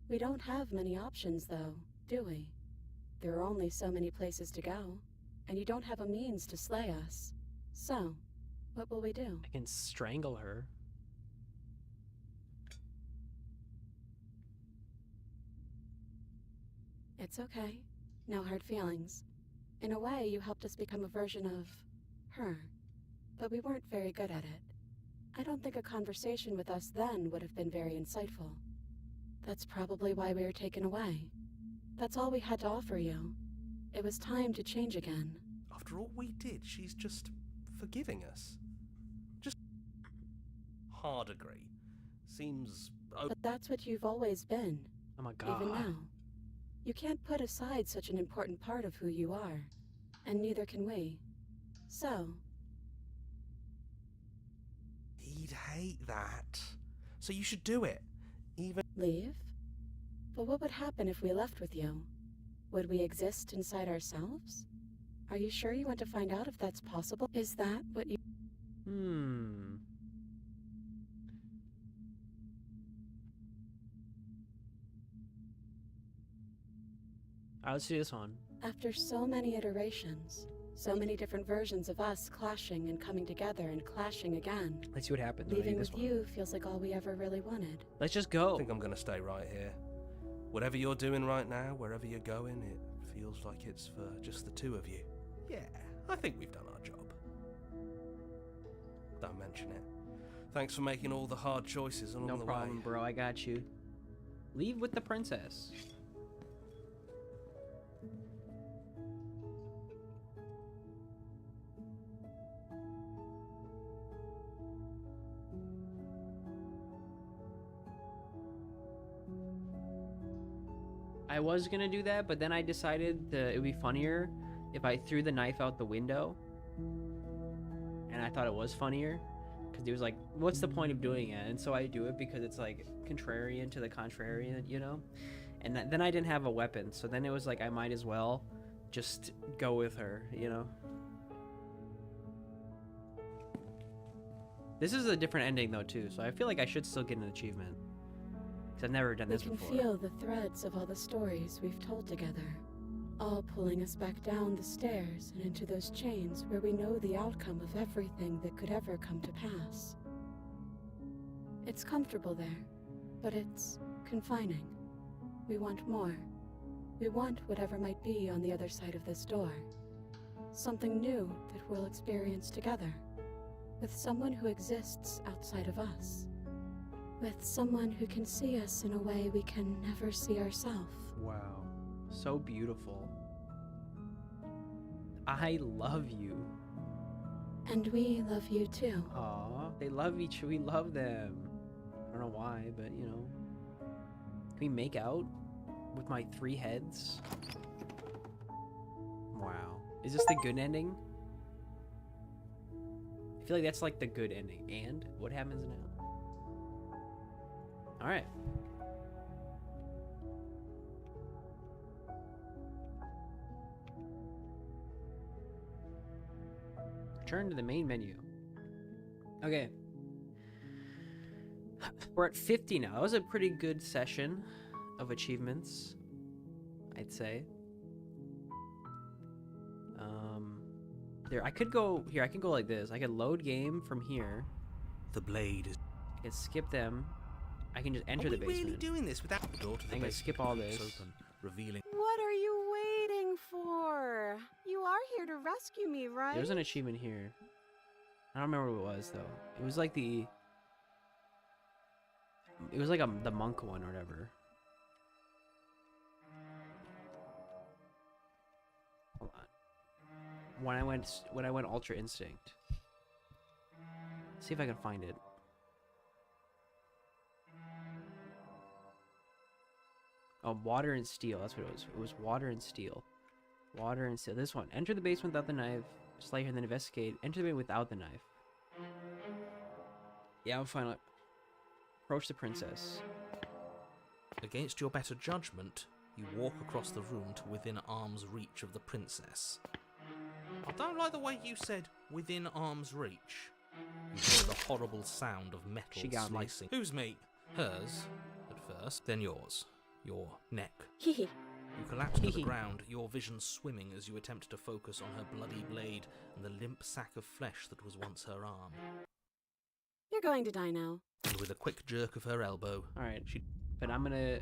We don't have many options, though, do we? There are only so many places to go, and you don't have a means to slay us. So, what will we do?
I can strangle her.
It's okay. No hard feelings. In a way, you helped us become a version of her, but we weren't very good at it. I don't think a conversation with us then would have been very insightful. That's probably why we were taken away. That's all we had to offer you. It was time to change again.
After all we did, she's just forgiving us. Just hard agree. Seems
But that's what you've always been,
Oh my god.
even now. You can't put aside such an important part of who you are, and neither can we. So,
he'd hate that. So you should do it. Even
leave? But what would happen if we left with you? Would we exist inside ourselves? Are you sure you want to find out if that's possible? Is that what you...
Alright, let's do this one.
After so many iterations, so many different versions of us clashing and coming together and clashing again,
Let's see what happens. when I do
leaving
this
with
one.
you feels like all we ever really wanted.
Let's just
I
go.
think I'm gonna stay right here. Whatever you're doing right now, wherever you're going, it feels like it's for just the two of you. Yeah, I think we've done our job. Don't mention it. Thanks for making all the hard choices along
No
the
problem,
way.
bro. I got you. Leave with the princess. I was gonna do that, but then I decided that it would be funnier if I threw the knife out the window. And I thought it was funnier because he was like, "What's the point of doing it?" And so I do it because it's like contrarian to the contrarian, you know. And then I didn't have a weapon, so then it was like I might as well just go with her, you know. This is a different ending though too, so I feel like I should still get an achievement. I've never done
We
this
can
before.
feel the threads of all the stories we've told together, all pulling us back down the stairs and into those chains where we know the outcome of everything that could ever come to pass. It's comfortable there, but it's confining. We want more. We want whatever might be on the other side of this door. Something new that we'll experience together, with someone who exists outside of us. With someone who can see us in a way we can never see ourselves.
Wow. So beautiful. I love you.
And we love you too.
Aw, they love each. We love them. I don't know why, but you know. Can we make out with my 3 heads? Wow. Is this the good ending? I feel like that's like the good ending. And what happens now? All right. Return to the main menu. Okay. We're at 50 now. That was a pretty good session of achievements, I'd say. There, I could go here. I can go like this. I could load game from here.
The blade is.
I could skip them. I can just enter
Are
the
we
basement.
really doing this without the door to the
I'm gonna
basement
skip all
creaks
this.
open, revealing.
What are you waiting for? You are here to rescue me, right?
There's an achievement here. I don't remember what it was though. It was like the. It was like the monk one or whatever. Hold on. When I went Ultra Instinct. See if I can find it. Oh, water and steel. That's what it was. It was water and steel. Water and steel. This one. Enter the basement without the knife. Slay her and then investigate. Enter the basement without the knife. Yeah, I'm fine. Approach the princess.
Against your better judgment, you walk across the room to within arm's reach of the princess. I don't like the way you said within arm's reach. You hear the horrible sound of metal
She got me.
slicing. Whose meat? Hers, at first, then yours. Your neck.
Hehe.
You collapse to the ground, your vision swimming as you attempt to focus on her bloody blade and the limp sack of flesh that was once her arm.
You're going to die now.
And with a quick jerk of her elbow,
Alright.
she
But I'm gonna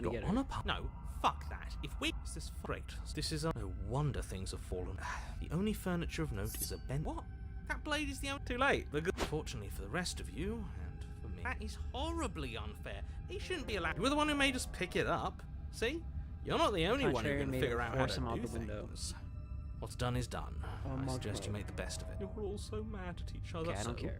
got
get
on
her.
a pu- No, fuck that. If we... Is this great? This is a... No wonder things have fallen. The only furniture of note is a bench. What? That blade is the only... Too late. Fortunately for the rest of you, and for me... That is horribly unfair. He shouldn't be allowed... You were the one who made us pick it up. See? You're not the only one who
Contrary
can
made
figure
her
out how
force
to
him out
do
the window.
things. What's done is done.
Oh,
I suggest
Mogarass.
you make the best of it. You're all so mad at each other.
Okay, I don't care.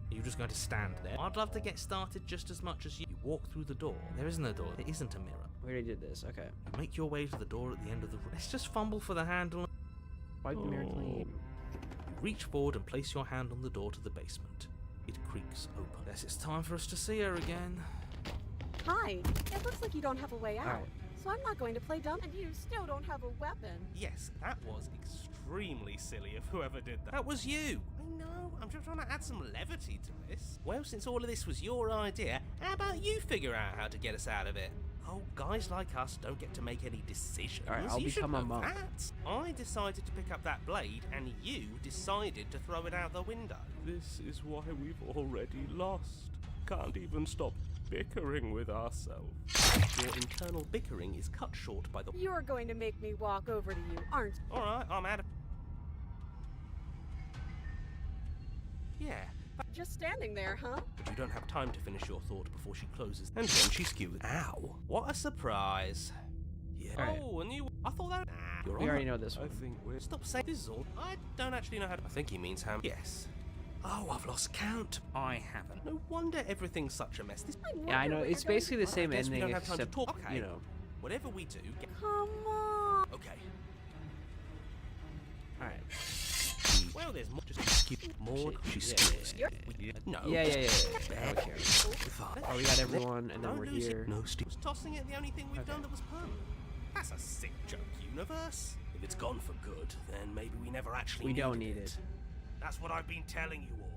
Are you just going to stand there? I'd love to get started just as much as you. You walk through the door. There isn't a door. There isn't a mirror.
We already did this. Okay.
You make your way to the door at the end of the room. Let's just fumble for the handle.
Wipe the mirror clean.
You reach forward and place your hand on the door to the basement. It creaks open. Guess it's time for us to see her again.
Hi. It looks like you don't have a way out.
Alright.
So I'm not going to play dumb, and you still don't have a weapon.
Yes, that was extremely silly of whoever did that.
That was you.
I know, I'm just trying to add some levity to this. Well, since all of this was your idea, how about you figure out how to get us out of it? Oh, guys like us don't get to make any decisions.
Alright, I'll
You should
become a
know
monk.
that. I decided to pick up that blade, and you decided to throw it out the window.
This is why we've already lost. Can't even stop bickering with ourselves.
Your internal bickering is cut short by the...
You're going to make me walk over to you, aren't you?
Alright, I'm out of... Yeah,
Just standing there, huh?
but you don't have time to finish your thought before she closes. And then she skewers. Ow. What a surprise.
Yeah.
Alright.
Oh, and you... I thought that...
You're
We
on
already
the-
know this
I
one.
think we're...
Stop saying this is all. I don't actually know how to... I think he means ham. Yes.
Oh, I've lost count. I haven't.
No wonder everything's such a mess. This...
Yeah, I know. It's basically the same
I guess we
ending,
don't have time to
except,
talk. Okay.
you know.
Whatever we do...
Come on.
Okay.
Alright.
Well, there's more... Just keep... More...
She
Yeah,
skills.
yeah,
No.
Yeah. I don't care. Oh, we got everyone, and then
Don't
we're
lose
here.
it. No, Steve. Tossing it the only thing we've done that was permanent. That's a sick joke, universe. If it's gone for good, then maybe we never actually
We don't
needed
need it.
That's what I've been telling you all.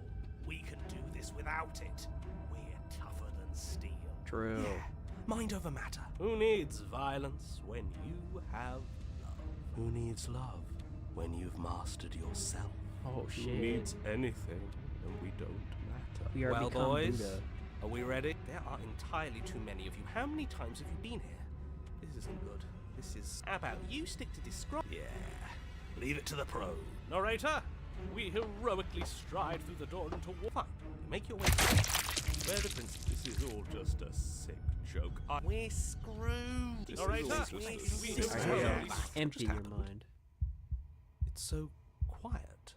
We can do this without it. We're tougher than steel.
True.
Yeah. Mind over matter. Who needs violence when you have love? Who needs love when you've mastered yourself?
Oh
Who
shit.
needs anything, and we don't matter.
We are
Well,
become
boys,
Buddha.
are we ready? There are entirely too many of you. How many times have you been here? This isn't good. This is... How about you stick to describe... Yeah. Leave it to the pro. Narrator, we heroically stride through the door into war. Fine. Make your way through. Where the prince...
This is all just a sick joke.
We're screwed.
This is
Narrator,
all just
we
a
heroically
sick
Alright,
joke.
yeah.
stride.
Empty
just
your
happened.
mind.
It's so quiet.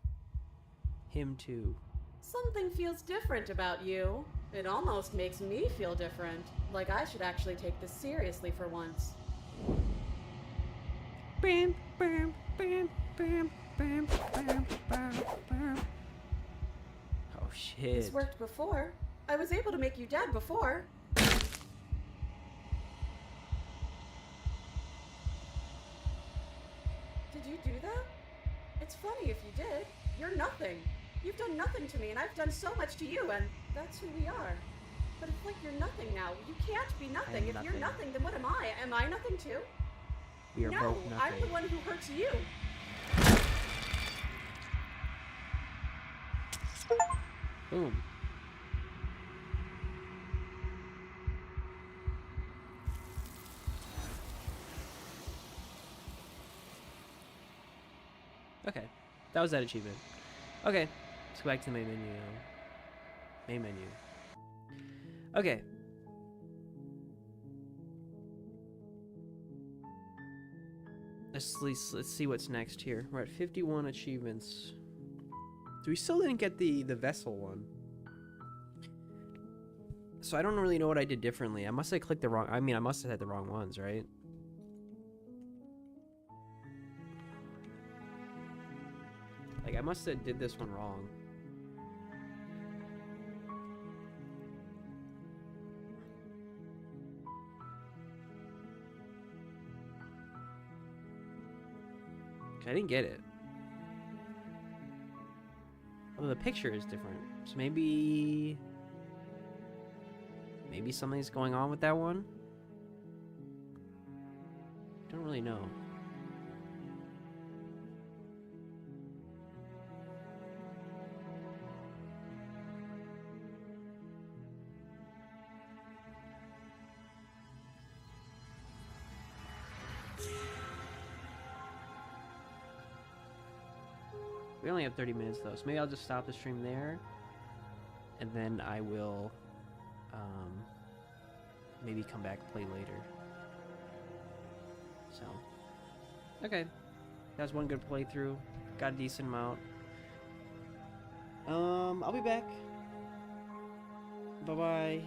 Him too.
Something feels different about you. It almost makes me feel different. Like I should actually take this seriously for once.
Bam, bam, bam, bam, bam, bam, bam, bam. Oh shit.
This worked before. I was able to make you dead before. Did you do that? It's funny if you did. You're nothing. You've done nothing to me, and I've done so much to you, and that's who we are. But it's like you're nothing now. You can't be nothing.
am
If you're
nothing.
nothing, then what am I? Am I nothing too?
We are
No,
both
I'm the
nothing.
one who hurts you.
Boom. Okay, that was that achievement. Okay, let's go back to the main menu now. Main menu. Okay. Let's see what's next here. We're at 51 achievements. So we still didn't get the vessel one. So I don't really know what I did differently. I must have clicked the wrong... I mean, I must have had the wrong ones, right? Like, I must have did this one wrong. I didn't get it. Oh, the picture is different. So maybe something's going on with that one? Don't really know. We only have 30 minutes though, so maybe I'll just stop the stream there, and then I will maybe come back play later. So, okay, that was one good playthrough. Got a decent amount. I'll be back. Bye bye.